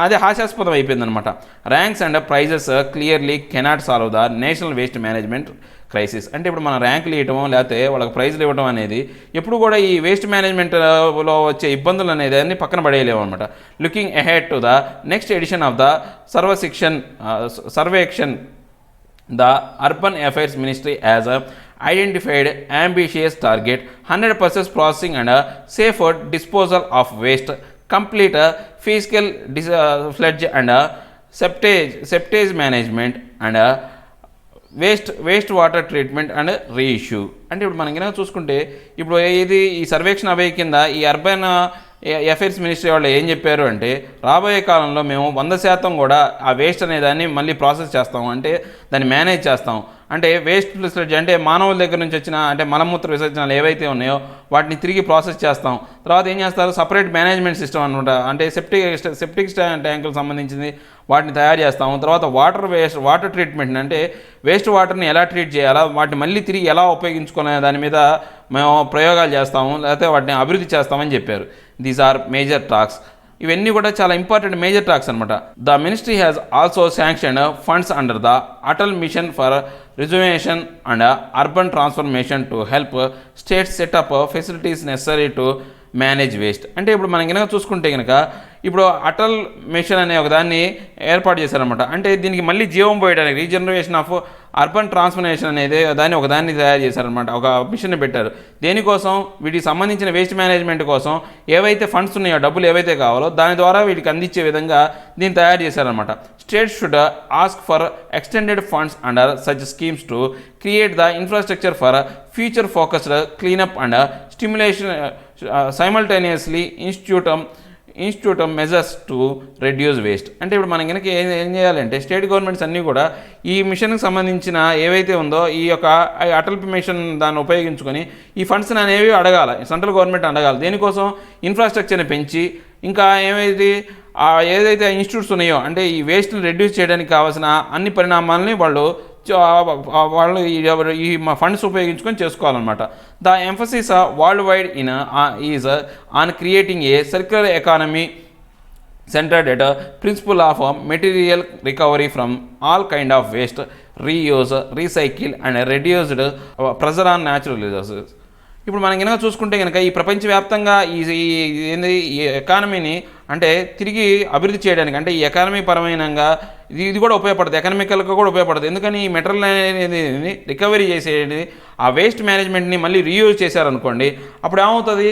అదే హాస్యాస్పదం అయిపోయిందనమాట. Ranks and prizes clearly cannot solve the national waste management crisis. అంటే ఇప్పుడు మనం ర్యాంకులు ఇవ్వటం లేకపోతే వాళ్ళకి ప్రైజ్లు ఇవ్వడం అనేది ఎప్పుడు కూడా ఈ వేస్ట్ మేనేజ్మెంట్లో వచ్చే ఇబ్బందులు అనేది అన్ని పక్కన పడేయలేము అనమాట. Looking ahead to the next edition of the Survekshan, the Urban Affairs Ministry has identified ambitious target 100% processing and safer disposal of waste, complete fiscal sludge and septage management and waste water treatment and reissue. అంటే ఇప్పుడు మనం కనుక చూసుకుంటే ఇప్పుడు ఇది ఈ సర్వేక్షణ అభయ కింద ఈ అర్బన్ అఫైర్స్ మినిస్ట్రీ వాళ్ళు ఏం చెప్పారు అంటే, రాబోయే కాలంలో మేము 100% కూడా ఆ వేస్ట్ అనే దాన్ని మళ్ళీ ప్రాసెస్ చేస్తాము, అంటే దాన్ని మేనేజ్ చేస్తాం. అంటే వేస్ట్ ప్లస్ అంటే మానవుల దగ్గర నుంచి వచ్చిన అంటే మలమూత్ర విసర్జనలు ఏవైతే ఉన్నాయో వాటిని తిరిగి ప్రాసెస్ చేస్తాం. తర్వాత ఏం చేస్తారు, సపరేట్ మేనేజ్మెంట్ సిస్టమ్ అనమాట, అంటే సెప్టిక్ ట్యాంకులకు సంబంధించింది వాటిని తయారు చేస్తాము. తర్వాత వాటర్ ట్రీట్మెంట్ అంటే వేస్ట్ వాటర్ని ఎలా ట్రీట్ చేయాలా, వాటిని మళ్ళీ తిరిగి ఎలా ఉపయోగించుకునే దాని మీద మేము ప్రయోగాలు చేస్తాము, లేకపోతే వాటిని అభివృద్ధి చేస్తామని చెప్పారు. These are major tasks. ఇవన్నీ కూడా చాలా ఇంపార్టెంట్ మేజర్ టాక్స్ అనమాట. The ministry has also sanction funds under the Atal mission for rejuvenation and urban transformation to help states set up facilities necessary to manage waste. అంటే ఇప్పుడు మనం కనుక చూసుకుంటే కనుక ఇప్పుడు అటల్ మిషన్ అనే ఒక దాన్ని ఏర్పాటు చేశారనమాట. అంటే దీనికి మళ్ళీ జీవం పోయడానికి రీజనరేషన్ ఆఫ్ అర్బన్ ట్రాన్స్ఫర్మేషన్ అనేది ఒకదాన్ని తయారు చేశారనమాట, ఒక మిషన్ని పెట్టారు. దేనికోసం, వీటికి సంబంధించిన వేస్ట్ మేనేజ్మెంట్ కోసం ఏవైతే ఫండ్స్ ఉన్నాయో, డబ్బులు ఏవైతే కావాలో దాని ద్వారా వీటికి అందించే విధంగా దీన్ని తయారు చేశారనమాట. States should ask for extended funds under such schemes to create the infrastructure for future focused cleanup and stimulation simultaneously institute measures to reduce waste. అంటే ఇప్పుడు మనం కనుక ఏం చేయాలంటే స్టేట్ గవర్నమెంట్స్ అన్నీ కూడా ఈ మిషన్కి సంబంధించిన ఏవైతే ఉందో ఈ యొక్క అటల్ మిషన్ దాన్ని ఉపయోగించుకొని ఈ ఫండ్స్ అనేవి అడగాలి, సెంట్రల్ గవర్నమెంట్ అడగాలి. దేనికోసం, ఇన్ఫ్రాస్ట్రక్చర్ని పెంచి ఇంకా ఏదైతే ఇన్స్టిట్యూట్స్ ఉన్నాయో అంటే ఈ వేస్ట్ని రెడ్యూస్ చేయడానికి కావాల్సిన అన్ని పరిణామాలని వాళ్ళు ఈ ఫండ్స్ ఉపయోగించుకొని చేసుకోవాలన్నమాట. The emphasis world wide is on creating a circular economy centered at a principle of material recovery from all kind of waste, reuse, recycle and reduced pressure on natural resources. ఇప్పుడు మనం కనుక చూసుకుంటే కనుక ఈ ప్రపంచవ్యాప్తంగా ఈ ఎకానమీని అంటే తిరిగి అభివృద్ధి చేయడానికి అంటే ఈ ఎకానమీ పరమైనంగా ఇది కూడా ఉపయోగపడుతుంది, ఎకనామికల్గా కూడా ఉపయోగపడుతుంది. ఎందుకని ఈ మెటీరియల్ అనేది రికవరీ చేసేది ఆ వేస్ట్ మేనేజ్మెంట్ని మళ్ళీ రీయూజ్ చేశారనుకోండి, అప్పుడు ఏమవుతుంది,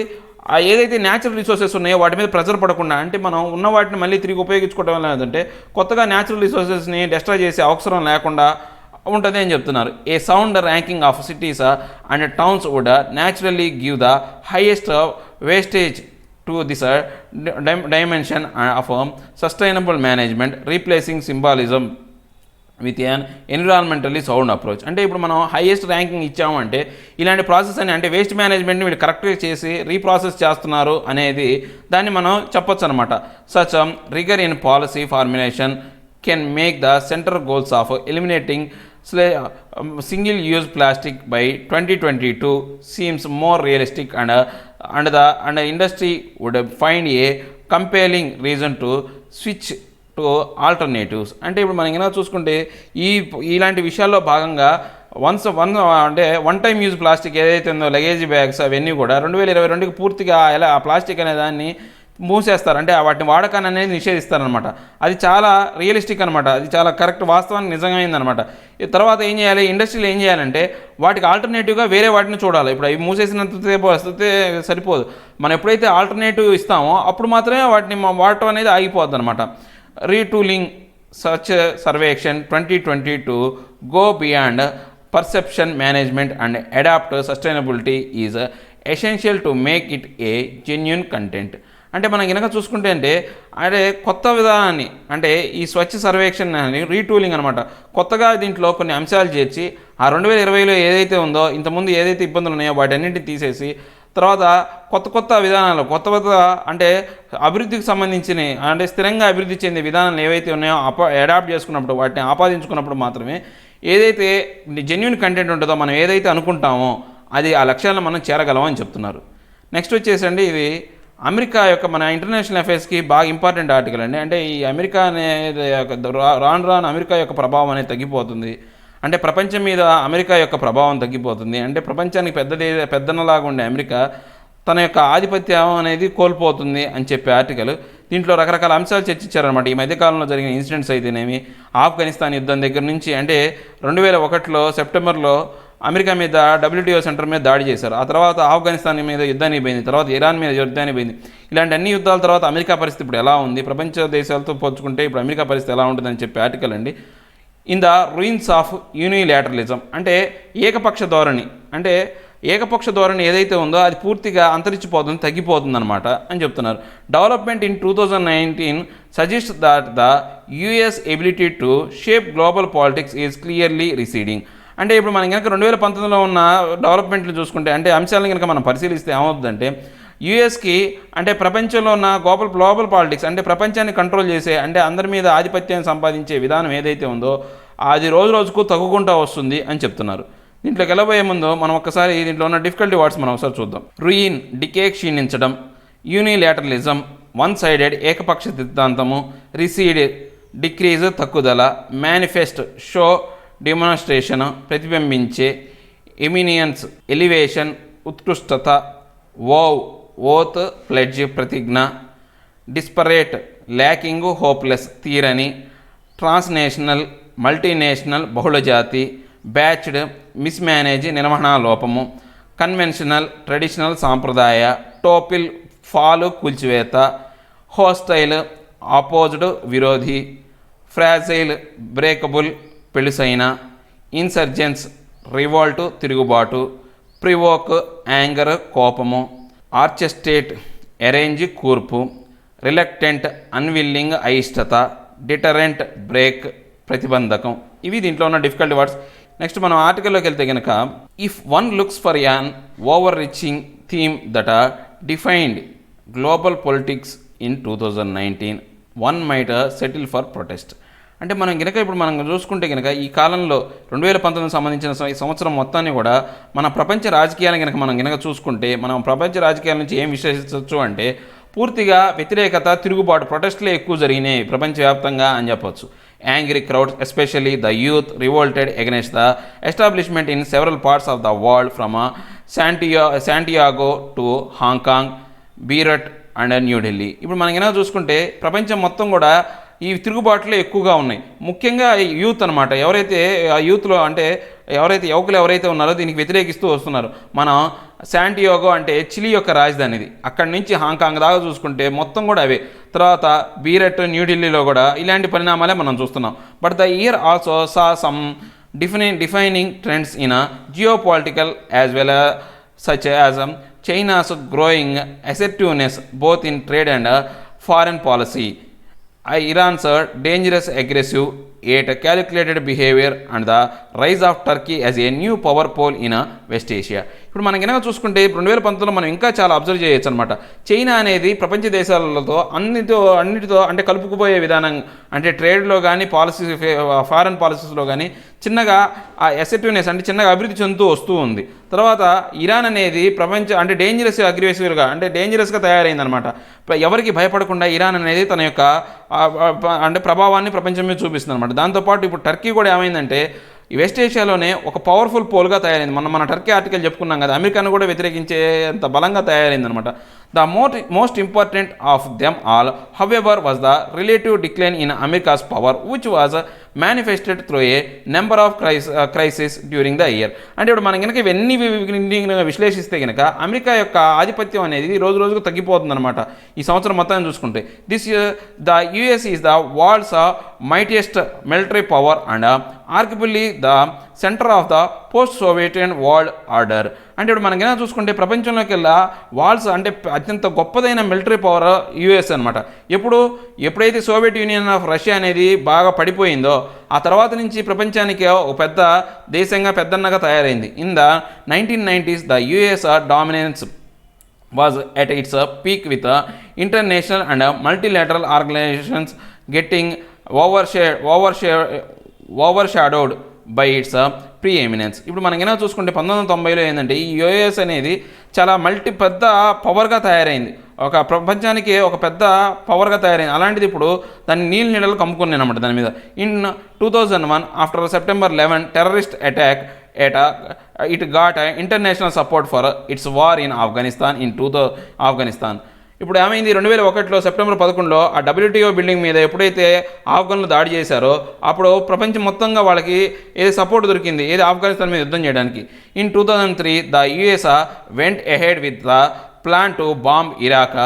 ఏదైతే న్యాచురల్ రిసోర్సెస్ ఉన్నాయో వాటి మీద ప్రెజర్ పడకుండా అంటే మనం ఉన్న వాటిని మళ్ళీ తిరిగి ఉపయోగించుకోవడం వల్ల ఏంటంటే కొత్తగా న్యాచురల్ రిసోర్సెస్ని డిస్ట్రాయ్ చేసే అవసరం లేకుండా ఉంటుంది అని చెప్తున్నారు. A sound ranking of cities and towns would naturally give the highest wastage to this dimension of sustainable management, replacing symbolism with an environmentally sound approach. అంటే ఇప్పుడు మనం హైయెస్ట్ ర్యాంకింగ్ ఇచ్చామంటే ఇలాంటి ప్రాసెస్ అని అంటే వేస్ట్ మేనేజ్మెంట్ని వీళ్ళు కరెక్ట్గా చేసి రీప్రాసెస్ చేస్తున్నారు అనేది దాన్ని మనం చెప్పొచ్చు అనమాట. Such రిగర్ in policy formulation can make the centre goals of eliminating single use plastic by 2022 seems more realistic and the industry would find a compelling reason to switch to alternatives. అంటే ఇప్పుడు మనం ఏమైనా చూసుకుంటే ఇలాంటి విషయాల్లో భాగంగా వన్ టైం యూజ్ ప్లాస్టిక్ ఏదైతే ఉందో లగేజ్ బ్యాగ్స్ అవన్నీ కూడా 2022కి పూర్తిగా ఆ ప్లాస్టిక్ అనే దాన్ని మూసేస్తారు, అంటే వాటిని వాడకాన్ని అనేది నిషేధిస్తారనమాట. అది చాలా రియలిస్టిక్ అనమాట, అది చాలా కరెక్ట్ వాస్తవానికి నిజమైందనమాట. తర్వాత ఏం చేయాలి, ఇండస్ట్రీలో ఏం చేయాలంటే వాటికి ఆల్టర్నేటివ్గా వేరే వాటిని చూడాలి. ఇప్పుడు అవి మూసేసినంత వస్తే సరిపోదు, మనం ఎప్పుడైతే ఆల్టర్నేటివ్ ఇస్తామో అప్పుడు మాత్రమే వాటిని వాడటం అనేది ఆగిపోద్ది అనమాట. Retooling Swachh Survekshan 2022 go beyond perception management and adapt sustainability is essential to make it a genuine content. అంటే మనం కనుక చూసుకుంటే అంటే కొత్త విధానాన్ని అంటే ఈ స్వచ్ఛ సర్వేక్షణ అని రీటూలింగ్ అనమాట, కొత్తగా దీంట్లో కొన్ని అంశాలు చేర్చి ఆ 2020లో ఏదైతే ఉందో ఇంతకుముందు ఏదైతే ఇబ్బందులు ఉన్నాయో వాటన్నింటినీ తీసేసి తర్వాత కొత్త కొత్త విధానాలు అంటే అభివృద్ధికి సంబంధించిన అంటే స్థిరంగా అభివృద్ధి చెందే విధానాలు ఏవైతే ఉన్నాయో అడాప్ట్ చేసుకున్నప్పుడు, వాటిని ఆపాదించుకున్నప్పుడు మాత్రమే ఏదైతే జెన్యూన్ కంటెంట్ ఉంటుందో, మనం ఏదైతే అనుకుంటామో అది ఆ లక్ష్యాలను మనం చేరగలం అని చెప్తున్నారు. నెక్స్ట్ వచ్చేసండి, ఇది అమెరికా యొక్క మన ఇంటర్నేషనల్ అఫైర్స్కి బాగా ఇంపార్టెంట్ ఆర్టికల్ అండి. అంటే ఈ అమెరికా అనేది రాను అమెరికా యొక్క ప్రభావం అనేది తగ్గిపోతుంది. అంటే ప్రపంచం మీద అమెరికా యొక్క ప్రభావం తగ్గిపోతుంది. అంటే ప్రపంచానికి పెద్దనలాగా ఉండే అమెరికా తన యొక్క ఆధిపత్యం అనేది కోల్పోతుంది అని చెప్పే ఆర్టికల్. దీంట్లో రకరకాల అంశాలు చర్చించారనమాట. ఈ మధ్యకాలంలో జరిగిన ఇన్సిడెంట్స్ అయితేనేమి, ఆఫ్ఘనిస్తాన్ యుద్ధం దగ్గర నుంచి, అంటే 2001 సెప్టెంబర్లో అమెరికా మీద WTO సెంటర్ మీద దాడి చేశారు. ఆ తర్వాత ఆఫ్ఘనిస్తాన్ మీద యుద్ధానికి పోయింది, తర్వాత ఇరాన్ మీద యుద్ధానికి పోయింది. ఇలాంటి అన్ని యుద్ధాల తర్వాత అమెరికా పరిస్థితి ఇప్పుడు ఎలా ఉంది, ప్రపంచ దేశాలతో పోల్చుకుంటే ఇప్పుడు అమెరికా పరిస్థితి ఎలా ఉంటుందని చెప్పే ఆర్టికల్ అండి. ఇన్ ద రూయిన్స్ ఆఫ్ యూనిలాటరలిజం, అంటే ఏకపక్ష ధోరణి, అంటే ఏకపక్ష ధోరణి ఏదైతే ఉందో అది పూర్తిగా అంతరించిపోతుంది, తగ్గిపోతుంది అనమాట అని చెప్తున్నారు. Development in 2019 suggest that the US ability to shape global politics is clearly receding. అంటే ఇప్పుడు మనం కనుక 2019లో ఉన్న డెవలప్మెంట్లు చూసుకుంటే, అంటే అంశాలను కనుక మనం పరిశీలిస్తే ఏమవుతుందంటే, యూఎస్కి అంటే ప్రపంచంలో ఉన్న గ్లోబల్ పాలిటిక్స్, అంటే ప్రపంచాన్ని కంట్రోల్ చేసే, అంటే అందరి మీద ఆధిపత్యాన్ని సంపాదించే విధానం ఏదైతే ఉందో అది రోజుకు తగ్గుకుంటూ వస్తుంది అని చెప్తున్నారు. దీంట్లోకి వెళ్ళబోయే ముందు మనం ఒక్కసారి దీంట్లో ఉన్న డిఫికల్టీ వర్డ్స్ మనం ఒకసారి చూద్దాం. రుయిన్, డికే, క్షీణించడం. యూనిలాటరలిజం, వన్ సైడెడ్, ఏకపక్ష సిద్ధాంతము. రిసీడ్, డిక్రీజ్, తక్కుదల. మేనిఫెస్ట్, షో, డెమోన్స్ట్రేషన్, ప్రతిబింబించే. ఎమినియన్స్, ఎలివేషన్, ఉత్కృష్టత. వోవ్, ఓత్, ప్లెడ్జ్, ప్రతిజ్ఞ. డిస్పరేట్, ల్యాకింగ్, హోప్లెస్, తీరని. ట్రాన్స్నేషనల్, మల్టీనేషనల్, బహుళజాతి. బ్యాచ్డ్, మిస్మేనేజ్, నిర్వహణా లోపము. కన్వెన్షనల్, ట్రెడిషనల్, సాంప్రదాయ. టోపిల్, ఫాలు, కూల్చివేత. హోస్టైల్, ఆపోజ్డ్, విరోధి. ఫ్రాజైల్, బ్రేకబుల్, పెళుసైన. ఇన్సర్జెన్స్, రివోల్ట్, తిరుగుబాటు. ప్రివోక్, యాంగర్, కోపము. ఆర్చెస్టేట్, అరేంజ్, కూర్పు. రిలక్టెంట్, అన్విల్లింగ్, అయిష్టత. డిటరెంట్, బ్రేక్, ప్రతిబంధకం. ఇవి దీంట్లో ఉన్న డిఫికల్ట్ వర్డ్స్. నెక్స్ట్ మనం ఆర్టికల్లోకి వెళ్తే కనుక, if one looks for an overarching theme that are defined global politics in 2019 one might settle for protest. అంటే మనం కనుక ఇప్పుడు మనం చూసుకుంటే కనుక ఈ కాలంలో 2019 సంబంధించిన ఈ సంవత్సరం మొత్తాన్ని కూడా మన ప్రపంచ రాజకీయాలను కనుక మనం చూసుకుంటే, మనం ప్రపంచ రాజకీయాల నుంచి ఏం విశ్లేషించవచ్చు అంటే, పూర్తిగా వ్యతిరేకత, తిరుగుబాటు, ప్రొటెస్ట్లే ఎక్కువ జరిగినాయి ప్రపంచవ్యాప్తంగా అని చెప్పొచ్చు. Angry crowds, especially the youth, revolted against the establishment in several parts of the world from Santiago to Hong Kong, Beirut and New Delhi. ఇప్పుడు మనం ఏమైనా చూసుకుంటే ప్రపంచం మొత్తం కూడా ఈ తిరుగుబాటులో ఎక్కువగా ఉన్నాయి. ముఖ్యంగా యూత్ అనమాట. ఎవరైతే ఆ యూత్లో అంటే యువకులు ఎవరైతే ఉన్నారో దీనికి వ్యతిరేకిస్తూ వస్తున్నారు. మనం శాంటియాగో అంటే చిలీ యొక్క రాజధాని, ఇది అక్కడి నుంచి హాంకాంగ్ దాకా చూసుకుంటే మొత్తం కూడా అవే. తర్వాత బీరట్, న్యూఢిల్లీలో కూడా ఇలాంటి పరిణామాలే మనం చూస్తున్నాం. But the year also saw some defining trends in geo political as well such as China's growing assertiveness both in trade and foreign policy. Iran's dangerous, aggressive, yet calculated behavior and the rise of Turkey as a new power pole in West Asia. ఇప్పుడు మనం కనుక చూసుకుంటే 2019లో మనం ఇంకా చాలా observe చేయొచ్చు అనమాట. China అనేది ప్రపంచ దేశాలతో అన్నిటితో అంటే కలుపుకుపోయే విధానం, అంటే ట్రేడ్లో కానీ ఫారెన్ పాలసీస్లో కానీ చిన్నగా ఆ అసెర్టివ్నెస్ అంటే చిన్నగా అభివృద్ధి చెందుతూ వస్తూ ఉంది. తర్వాత ఇరాన్ అనేది అంటే డేంజరస్గా తయారైందనమాట. ఎవరికి భయపడకుండా ఇరాన్ అనేది తన యొక్క అంటే ప్రభావాన్ని ప్రపంచం మీద చూపిస్తుంది అనమాట. దాంతోపాటు ఇప్పుడు టర్కీ కూడా ఏమైందంటే ఈ వెస్ట్ ఏషియాలోనే ఒక పవర్ఫుల్ పోల్గా తయారైంది. మన టర్కీ ఆర్టికల్ చెప్పుకున్నాం కదా, అమెరికాను కూడా వ్యతిరేకించేంత బలంగా తయారైందనమాట. The most important of them all however was the relative decline in America's power which was manifested through a number of crisis during the year. అంటే ఇప్పుడు మనం కనుక ఇవన్నీ విశ్లేషిస్తే కనుక అమెరికా యొక్క ఆధిపత్యం అనేది రోజుకు తగ్గిపోతుందన్నమాట ఈ సంవత్సరం మొత్తాన్ని చూసుకుంటే. The US is the world's mightiest military power and arguably the centre of the post Soviet world order. అంటే ఇప్పుడు మనకైనా చూసుకుంటే ప్రపంచంలోకి వెళ్ళా వాల్స్ అంటే అత్యంత గొప్పదైన మిలిటరీ పవర్ యుఎస్ అనమాట. ఎప్పుడైతే సోవియట్ యూనియన్ ఆఫ్ రష్యా అనేది బాగా పడిపోయిందో ఆ తర్వాత నుంచి ప్రపంచానికి ఒక పెద్ద దేశంగా పెద్దన్నగా తయారైంది. In the 1990s the US dominance was at its peak with international and multilateral organizations getting overshadowed by it's pre eminence. ఇప్పుడు మనకైనా చూసుకుంటే 1990లో ఏంటంటే ఈ యుఎస్ అనేది చాలా పెద్ద పవర్గా తయారైంది, ఒక ప్రపంచానికి ఒక పెద్ద పవర్గా తయారైంది. అలాంటిది ఇప్పుడు దాన్ని నీళ్ళు కమ్ముకున్నాయి అన్నమాట దాని మీద. In 2001 after September 11 terrorist attack it got international support for its war in Afghanistan Afghanistan. ఇప్పుడు ఏమైంది, 2001లో సెప్టెంబర్ 11లో ఆ WTO బిల్డింగ్ మీద ఎప్పుడైతే ఆఫ్ఘన్లు దాడి చేశారో అప్పుడు ప్రపంచం మొత్తంగా వాళ్ళకి ఏది సపోర్ట్ దొరికింది, ఏది ఆఫ్ఘనిస్తాన్ మీద యుద్ధం చేయడానికి. In 2003 the US vent ahead with the plan to bomb Iraq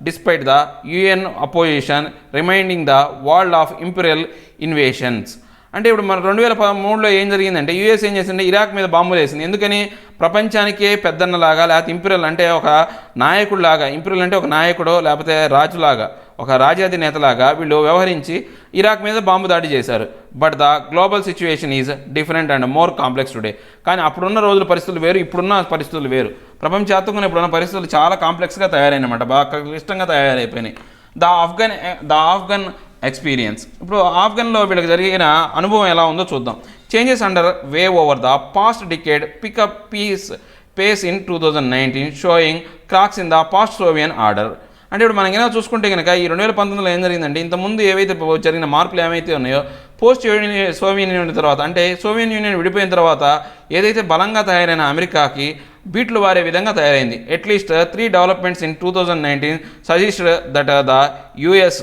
despite the UN opposition reminding the world of imperial invasions. అంటే ఇప్పుడు మన 2013లో ఏం జరిగిందంటే యూఎస్ ఏం చేసిందంటే ఇరాక్ మీద బాంబులు వేసింది. ఎందుకని, ప్రపంచానికే పెద్దన్నలాగా లేకపోతే ఇంపీరియల్ అంటే ఒక నాయకుడిలాగా, ఇంపీరియల్ అంటే ఒక నాయకుడు లేకపోతే రాజులాగా, ఒక రాజ్యాధినేతలాగా వీళ్ళు వ్యవహరించి ఇరాక్ మీద బాంబు దాడి చేశారు. But the global situation is different and more complex today. కానీ అప్పుడున్న రోజుల పరిస్థితులు వేరు, ఇప్పుడున్న పరిస్థితులు వేరు. ప్రపంచవ్యాప్తంగా ఇప్పుడున్న పరిస్థితులు చాలా కాంప్లెక్స్గా తయారైనమాట, బాగా క్లిష్టంగా తయారైపోయినాయి. The Afghan experience. ఇప్పుడు ఆఫ్ఘన్లో వీళ్ళకి జరిగిన అనుభవం ఎలా ఉందో చూద్దాం. Changes underway over the past decade pick up pace in 2019 showing cracks in the post Soviet order. అంటే ఇప్పుడు మనం ఏమైనా చూసుకుంటే కనుక ఈ 2019లో ఏం జరిగిందంటే ఇంతకుముందు ఏవైతే జరిగిన మార్పులు ఏమైతే ఉన్నాయో పోస్ట్ సోవియన్ యూనియన్ తర్వాత, అంటే సోవియన్ యూనియన్ విడిపోయిన తర్వాత ఏదైతే బలంగా తయారైన అమెరికాకి బీట్లు వారే విధంగా తయారైంది. At least 3 developments in 2019 suggest that the US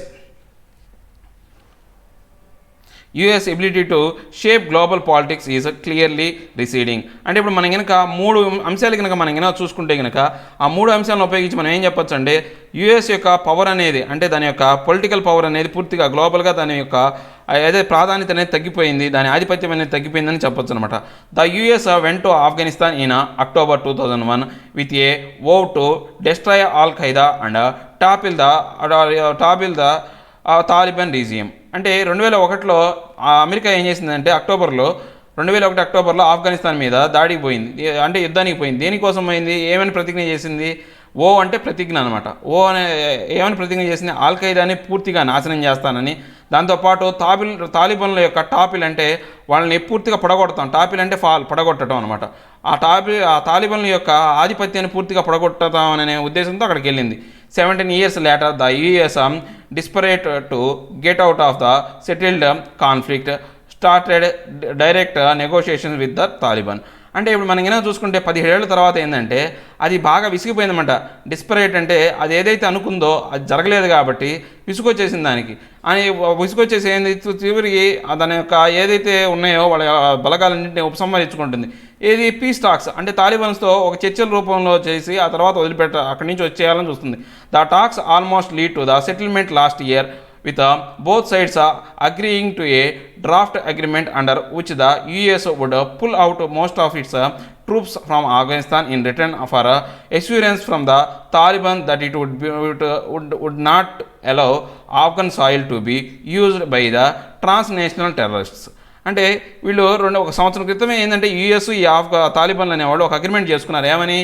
ability to shape global politics is clearly receding. అంటే ఇప్పుడు మనం కనుక 3 అంశాలు కనుక మనం కనుక చూసుకుంటే కనుక ఆ 3 అంశాలను ఉపయోగించి మనం ఏం చెప్పొచ్చు అంటే యుఎస్ యొక్క పవర్ అనేది, అంటే దాని యొక్క పొలిటికల్ పవర్ అనేది పూర్తిగా గ్లోబల్గా దాని యొక్క ఏదైతే ప్రాధాన్యత అనేది తగ్గిపోయింది, దాని ఆధిపత్యం అనేది తగ్గిపోయిందని చెప్పొచ్చు అనమాట. The US went to Afghanistan in October 2001 with a vow to destroy al Qaeda and topple the Taliban regime. అంటే 2001లో అమెరికా ఏం చేసిందంటే 2001 అక్టోబర్లో ఆఫ్ఘనిస్తాన్ మీద దాడికి పోయింది, అంటే యుద్ధానికి పోయింది. దేనికోసం పోయింది, ఏమని ప్రతిజ్ఞ చేసింది, ఓ అంటే ప్రతిజ్ఞ అనమాట. ఓ అనే ఏమని ప్రతిజ్ఞ చేసింది, ఆల్ ఖైదాని పూర్తిగా నాశనం చేస్తానని. దాంతోపాటు తాలిబాన్ల యొక్క టాపిల్ అంటే వాళ్ళని పూర్తిగా పడగొడతాం, టాపిల్ అంటే పడగొట్టడం అనమాట. ఆ తాలిబాన్ల యొక్క ఆధిపత్యాన్ని పూర్తిగా పడగొట్టడం అనే ఉద్దేశంతో అక్కడికి వెళ్ళింది. 17 years later the US desperate to get out of the settled conflict started direct negotiations with the Taliban. అంటే ఇప్పుడు మనం ఏమైనా చూసుకుంటే 17 ఏళ్ల తర్వాత ఏంటంటే అది బాగా విసిగిపోయిందన్నమాట. డిస్పరేట్ అంటే అది ఏదైతే అనుకుందో అది జరగలేదు కాబట్టి విసుగొచ్చేసింది దానికి. అని విసుగొచ్చేసి ఏంది, చివరికి దాని యొక్క ఏదైతే ఉన్నాయో వాళ్ళ బలగాలన్నింటినీ ఉపసంహరించుకుంటుంది. ఏది పీస్ టాక్స్ అంటే తాలిబాన్స్తో ఒక చర్చల రూపంలో చేసి ఆ తర్వాత అక్కడి నుంచి వచ్చేయాలని చూస్తుంది. The talks almost lead to the settlement last year with both sides agreeing to a draft agreement under which the US would pull out most of its troops from Afghanistan in return for assurance from the Taliban that it would not allow Afghan soil to be used by the transnational terrorists. అంటే వీళ్ళు ఒక సంవత్సరం క్రితమే ఏంటంటే US ఈ తాలిబాన్లు అనేవాళ్ళు ఒక agreement చేసుకున్నారు. ఏమని,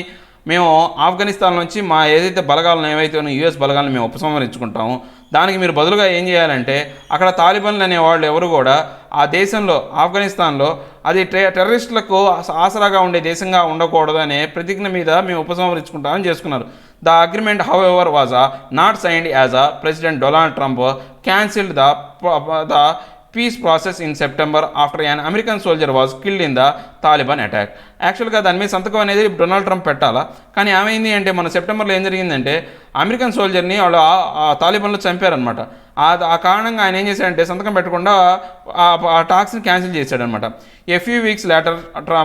మేము ఆఫ్ఘనిస్తాన్ నుంచి మా ఏదైతే బలగాలను ఏవైతే యూఎస్ బలగాలను మేము ఉపసంహరించుకుంటాము, దానికి మీరు బదులుగా ఏం చేయాలంటే అక్కడ తాలిబాన్లు అనేవాళ్ళు ఎవరు కూడా ఆ దేశంలో ఆఫ్ఘనిస్తాన్లో అది టెర్రరిస్టులకు ఆసరాగా ఉండే దేశంగా ఉండకూడదు అనే ప్రతిజ్ఞ మీద మేము ఉపసంహరించుకుంటామని చేసుకున్నారు. The agreement how ever was not signed as president Donald Trump cancelled the piece process in September after an American soldier was killed in the Taliban attack. యాక్చువల్గా దాని మీద సంతకం అనేది డొనాల్డ్ ట్రంప్ పెట్టాలా, కానీ ఏమైంది అంటే మన సెప్టెంబర్లో ఏం జరిగిందంటే అమెరికన్ సోల్జర్ని వాళ్ళు తాలిబాన్లో చంపారనమాట. ఆ కారణంగా ఆయన ఏం చేశాడంటే సంతకం పెట్టకుండా ఆ టాక్స్ని క్యాన్సిల్ చేశాడనమాట. A few weeks later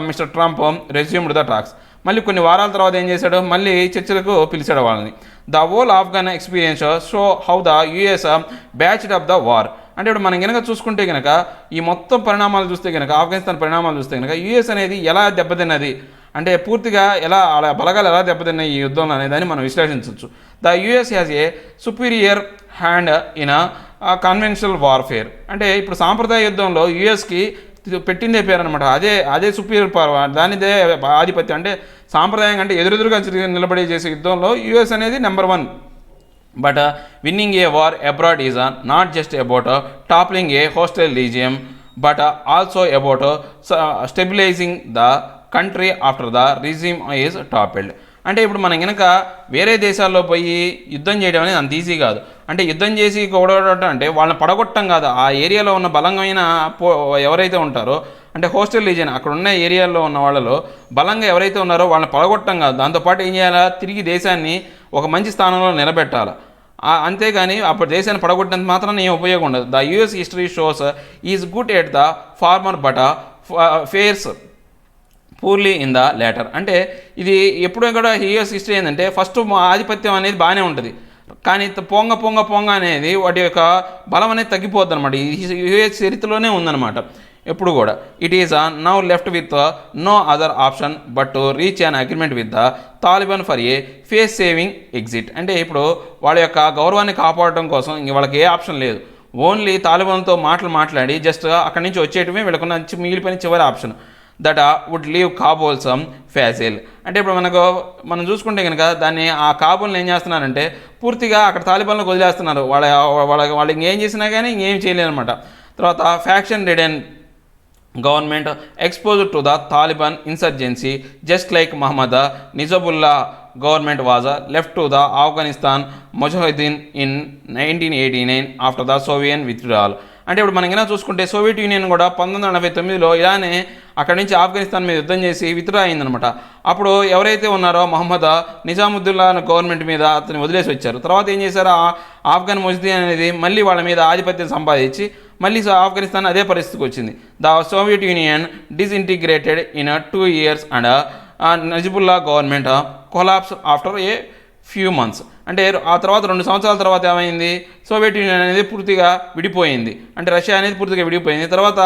Mr Trump resumed the talks. మళ్ళీ కొన్ని వారాల తర్వాత ఏం చేశాడు, మళ్ళీ చర్చలకు పిలిచాడు వాళ్ళని. The whole Afghan experience show how the US botched up the war. అంటే ఇప్పుడు మనం కనుక చూసుకుంటే కనుక ఈ మొత్తం పరిణామాలు చూస్తే కనుక ఆఫ్ఘనిస్తాన్ పరిణామాలు చూస్తే కనుక యుఎస్ అనేది ఎలా దెబ్బతిన్నది అంటే పూర్తిగా ఎలా బలగాలు ఎలా దెబ్బతిన్నాయి ఈ యుద్ధంలో అనేదాన్ని మనం విశ్లేషించవచ్చు. The US has a superior hand in conventional warfare. అంటే ఇప్పుడు సాంప్రదాయ యుద్ధంలో యుఎస్కి పెట్టిందే పేరు అనమాట. అదే సుపీరియర్ పవర్, దానిదే ఆధిపత్యం. అంటే సాంప్రదాయంగా అంటే ఎదురెదురుగా నిలబడి చేసే యుద్ధంలో యుఎస్ అనేది number 1. But winning a war abroad is not just about toppling a hostile regime but also about stabilizing the country after the regime is toppled. అంటే ఇప్పుడు మనం కనుక వేరే దేశాల్లో పోయి యుద్ధం చేయడం అనేది అంత ఈజీ కాదు. అంటే యుద్ధం చేసి కూడగొట్టడం అంటే వాళ్ళని పడగొట్టడం కాదు, ఆ ఏరియాలో ఉన్న బలమైన ఎవరైతే ఉంటారో అంటే హోస్టల్ రీజియన్ అక్కడ ఉన్న ఏరియాలో ఉన్న వాళ్ళలో బలంగా ఎవరైతే ఉన్నారో వాళ్ళని పడగొట్టడం కాదు, దాంతోపాటు ఏం చేయాలా, తిరిగి దేశాన్ని ఒక మంచి స్థానంలో నిలబెట్టాలి. అంతేగాని అప్పుడు దేశాన్ని పడగొట్టినంత మాత్రం ఏం ఉపయోగం ఉండదు. The US history shows is good at the former but fares poorly in the latter. అంటే ఇది ఎప్పుడూ కూడా యుఎస్ హిస్టరీ ఏంటంటే ఫస్ట్ ఆధిపత్యం అనేది బాగానే ఉంటుంది, కానీ పొంగ అనేది వాటి యొక్క బలం అనేది తగ్గిపోద్ది అనమాట. యుఎస్ చరిత్రలోనే ఉందన్నమాట ఎప్పుడు కూడా. It is now left with no other option but to reach an agreement with the Taliban for a face saving exit. అంటే ఇప్పుడు వాళ్ళ యొక్క గౌరవాన్ని కాపాడడం కోసం ఇంక వాళ్ళకి ఏ ఆప్షన్ లేదు, ఓన్లీ తాలిబాన్తో మాట్లాడి జస్ట్ అక్కడి నుంచి వచ్చేయటమే వీళ్ళకున్న మిగిలిపోయిన చివరి option. That would leave Kabul some fragile. అంటే ఇప్పుడు మనం చూసుకుంటే కనుక దాన్ని ఆ కాబోల్ని ఏం చేస్తున్నారంటే పూర్తిగా అక్కడ తాలిబాన్లకు వదిలేస్తున్నారు. వాళ్ళు ఇంకేం చేసినా కానీ ఇంకేం చేయలేరు అనమాట. తర్వాత faction ridden government exposed to the Taliban insurgency just like Muhammad Nizamullah government was left to the Afghanistan Mujahideen in 1989 after the Soviet withdrawal. అంటే ఇప్పుడు మనం ఏమైనా చూసుకుంటే సోవియట్ యూనియన్ కూడా 1949లో ఇలానే అక్కడి నుంచి ఆఫ్ఘనిస్తాన్ మీద యుద్ధం చేసి విత్డ్రా అయిందనమాట. అప్పుడు ఎవరైతే ఉన్నారో మహమ్మద్ నిజాముద్దుల్లా గవర్నమెంట్ మీద అతన్ని వదిలేసి వచ్చారు. తర్వాత ఏం చేశారు, ఆఫ్ఘన్ ముజాహిదీన్ అనేది మళ్ళీ వాళ్ళ మీద ఆధిపత్యం సంపాదించి మళ్ళీ ఆఫ్ఘనిస్తాన్ అదే పరిస్థితికి వచ్చింది. The Soviet Union disintegrated in 2 years and Najibullah government collapse after a few months. అంటే ఆ తర్వాత 2 సంవత్సరాల తర్వాత ఏమైంది, సోవియట్ యూనియన్ అనేది పూర్తిగా విడిపోయింది. అంటే రష్యా అనేది పూర్తిగా విడిపోయింది. తర్వాత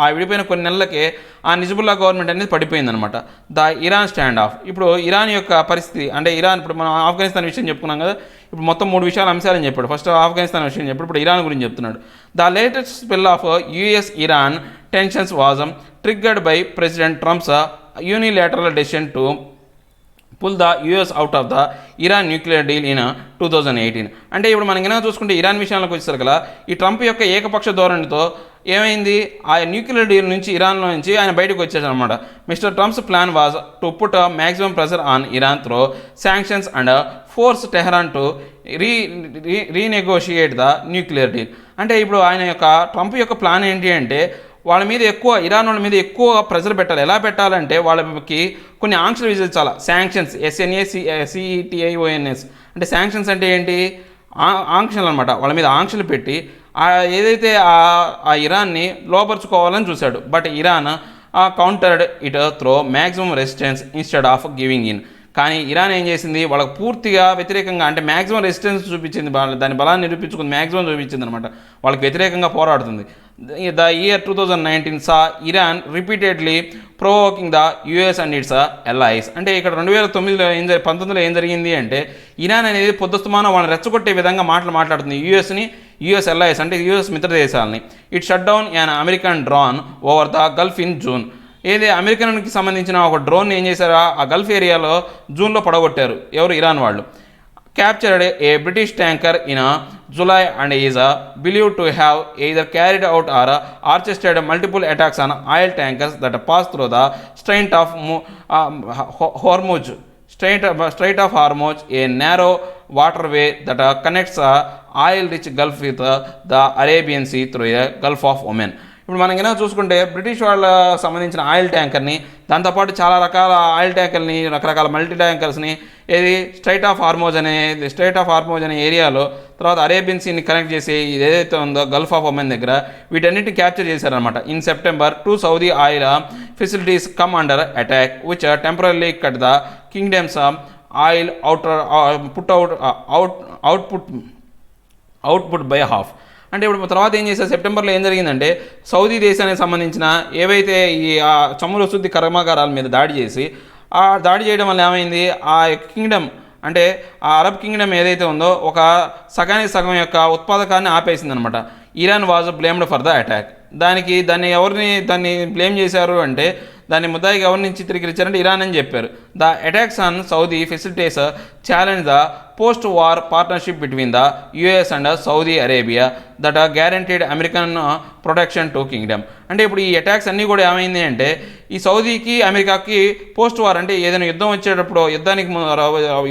ఆ విడిపోయిన కొన్ని నెలలకే ఆ నిజబుల్లా గవర్నమెంట్ అనేది పడిపోయింది అనమాట. The Iran stand of. ఇప్పుడు ఇరాన్ యొక్క పరిస్థితి అంటే ఇరాన్, ఇప్పుడు మనం ఆఫ్ఘనిస్తాన్ విషయం చెప్పుకున్నాం కదా, ఇప్పుడు మొత్తం 3 అంశాలని చెప్పాడు. ఫస్ట్ ఆఫ్ఘనిస్తాన్ విషయం చెప్పాడు, ఇప్పుడు ఇరాన్ గురించి చెప్తున్నాడు. The latest spell of US Iran tensions was triggered by president Trump's unilateral decision to pull the US out of the Iran nuclear deal in 2018. అంటే ఇప్పుడు మనం ఏమైనా చూసుకుంటే ఇరాన్ విషయంలోకి వచ్చేసరికి కదా, ఈ ట్రంప్ యొక్క ఏకపక్ష ధోరణితో ఏమైంది, ఆ న్యూక్లియర్ డీల్ నుంచి ఇరాన్లో నుంచి ఆయన బయటకు వచ్చేసారనమాట. Mister Trump's plan was to put maximum pressure on Iran through sanctions and force Tehran to renegotiate the nuclear deal. అంటే ఇప్పుడు ఆయన యొక్క ట్రంప్ యొక్క ప్లాన్ ఏంటి అంటే వాళ్ళ మీద ఎక్కువ, ఇరాన్ వాళ్ళ మీద ఎక్కువ ప్రెజర్ పెట్టాలి. ఎలా పెట్టాలంటే వాళ్ళకి కొన్ని ఆంక్షలు విధించాలి. Sanctions, SNACETIONS. అంటే శాంక్షన్స్ అంటే ఏంటి, ఆంక్షలు అనమాట. వాళ్ళ మీద ఆంక్షలు పెట్టి ఏదైతే ఆ ఇరాన్ని లోపరుచుకోవాలని చూశాడు. But Iran countered it throw maximum resistance instead of giving in. కానీ ఇరాన్ ఏం చేసింది, వాళ్ళకు పూర్తిగా వ్యతిరేకంగా అంటే మ్యాక్సిమం రెసిస్టెన్స్ చూపించింది, దాని బలాన్ని నిరూపించుకుంది, మ్యాక్సిమం చూపించింది అనమాట. వాళ్ళకి వ్యతిరేకంగా పోరాడుతుంది. The year 2019 saw Iran repeatedly provoking the US and its allies. అంటే ఇక్కడ 2019లో ఏం జరిగింది అంటే ఇరాన్ అనేది పొద్దుస్తమానం వాళ్ళని రెచ్చగొట్టే విధంగా మాట్లాడుతుంది యుఎస్ allies అంటే యుఎస్ మిత్ర దేశాలని. It shut down an American drone over the Gulf in June. ఏది అమెరికన్కి సంబంధించిన ఒక డ్రోన్ ఏం చేశారో ఆ గల్ఫ్ ఏరియాలో జూన్లో పడగొట్టారు ఎవరు, ఇరాన్ వాళ్ళు. Captured a British tanker in July and is believed to have either carried out or orchestrated multiple attacks on oil tankers that pass through the strait of Hormuz, a narrow waterway that connects oil rich Gulf with the Arabian Sea through a Gulf of Oman. ఇప్పుడు మనం ఏమైనా చూసుకుంటే British వాళ్ళ సంబంధించిన oil ట్యాంకర్ని, దాంతోపాటు చాలా రకాల oil ట్యాంకర్ని, రకరకాల మల్టీ ట్యాంకర్స్ని ఏది స్ట్రైట్ ఆఫ్ హార్మోజ్ అనే ఏరియాలో, తర్వాత అరేబియన్ సీని కనెక్ట్ చేసి ఇది ఏదైతే ఉందో గల్ఫ్ ఆఫ్ ఒమన్ దగ్గర వీటన్నిటిని క్యాప్చర్ చేశారనమాట. In September 2 Saudi oil facilities come under attack which temporary cut the kingdoms oil output by half. అంటే ఇప్పుడు తర్వాత ఏం చేశారు, సెప్టెంబర్లో ఏం జరిగిందంటే సౌదీ దేశానికి సంబంధించిన ఏవైతే ఈ చమురు శుద్ధి కర్మాగారాల మీద దాడి చేసి, ఆ దాడి చేయడం వల్ల ఏమైంది, ఆ కింగ్డమ్ అంటే ఆ అరబ్ కింగ్డమ్ ఏదైతే ఉందో ఒక సగానికి సగం యొక్క ఉత్పాదకాన్ని ఆపేసింది అనమాట. Iran was blamed for the attack. దాన్ని బ్లేమ్ చేశారు అంటే దాన్ని ముద్దాయిగా ఎవరి నుంచి చిత్రీకరించారంటే ఇరాన్ అని చెప్పారు. The attacks on Saudi facilitates challenge the post war partnership between the US and Saudi Arabia that guaranteed American protection to Kingdom. అంటే ఇప్పుడు ఈ అటాక్స్ అన్నీ కూడా ఏమైంది అంటే ఈ సౌదీకి అమెరికాకి పోస్ట్ వార్ అంటే ఏదైనా యుద్ధం వచ్చేటప్పుడు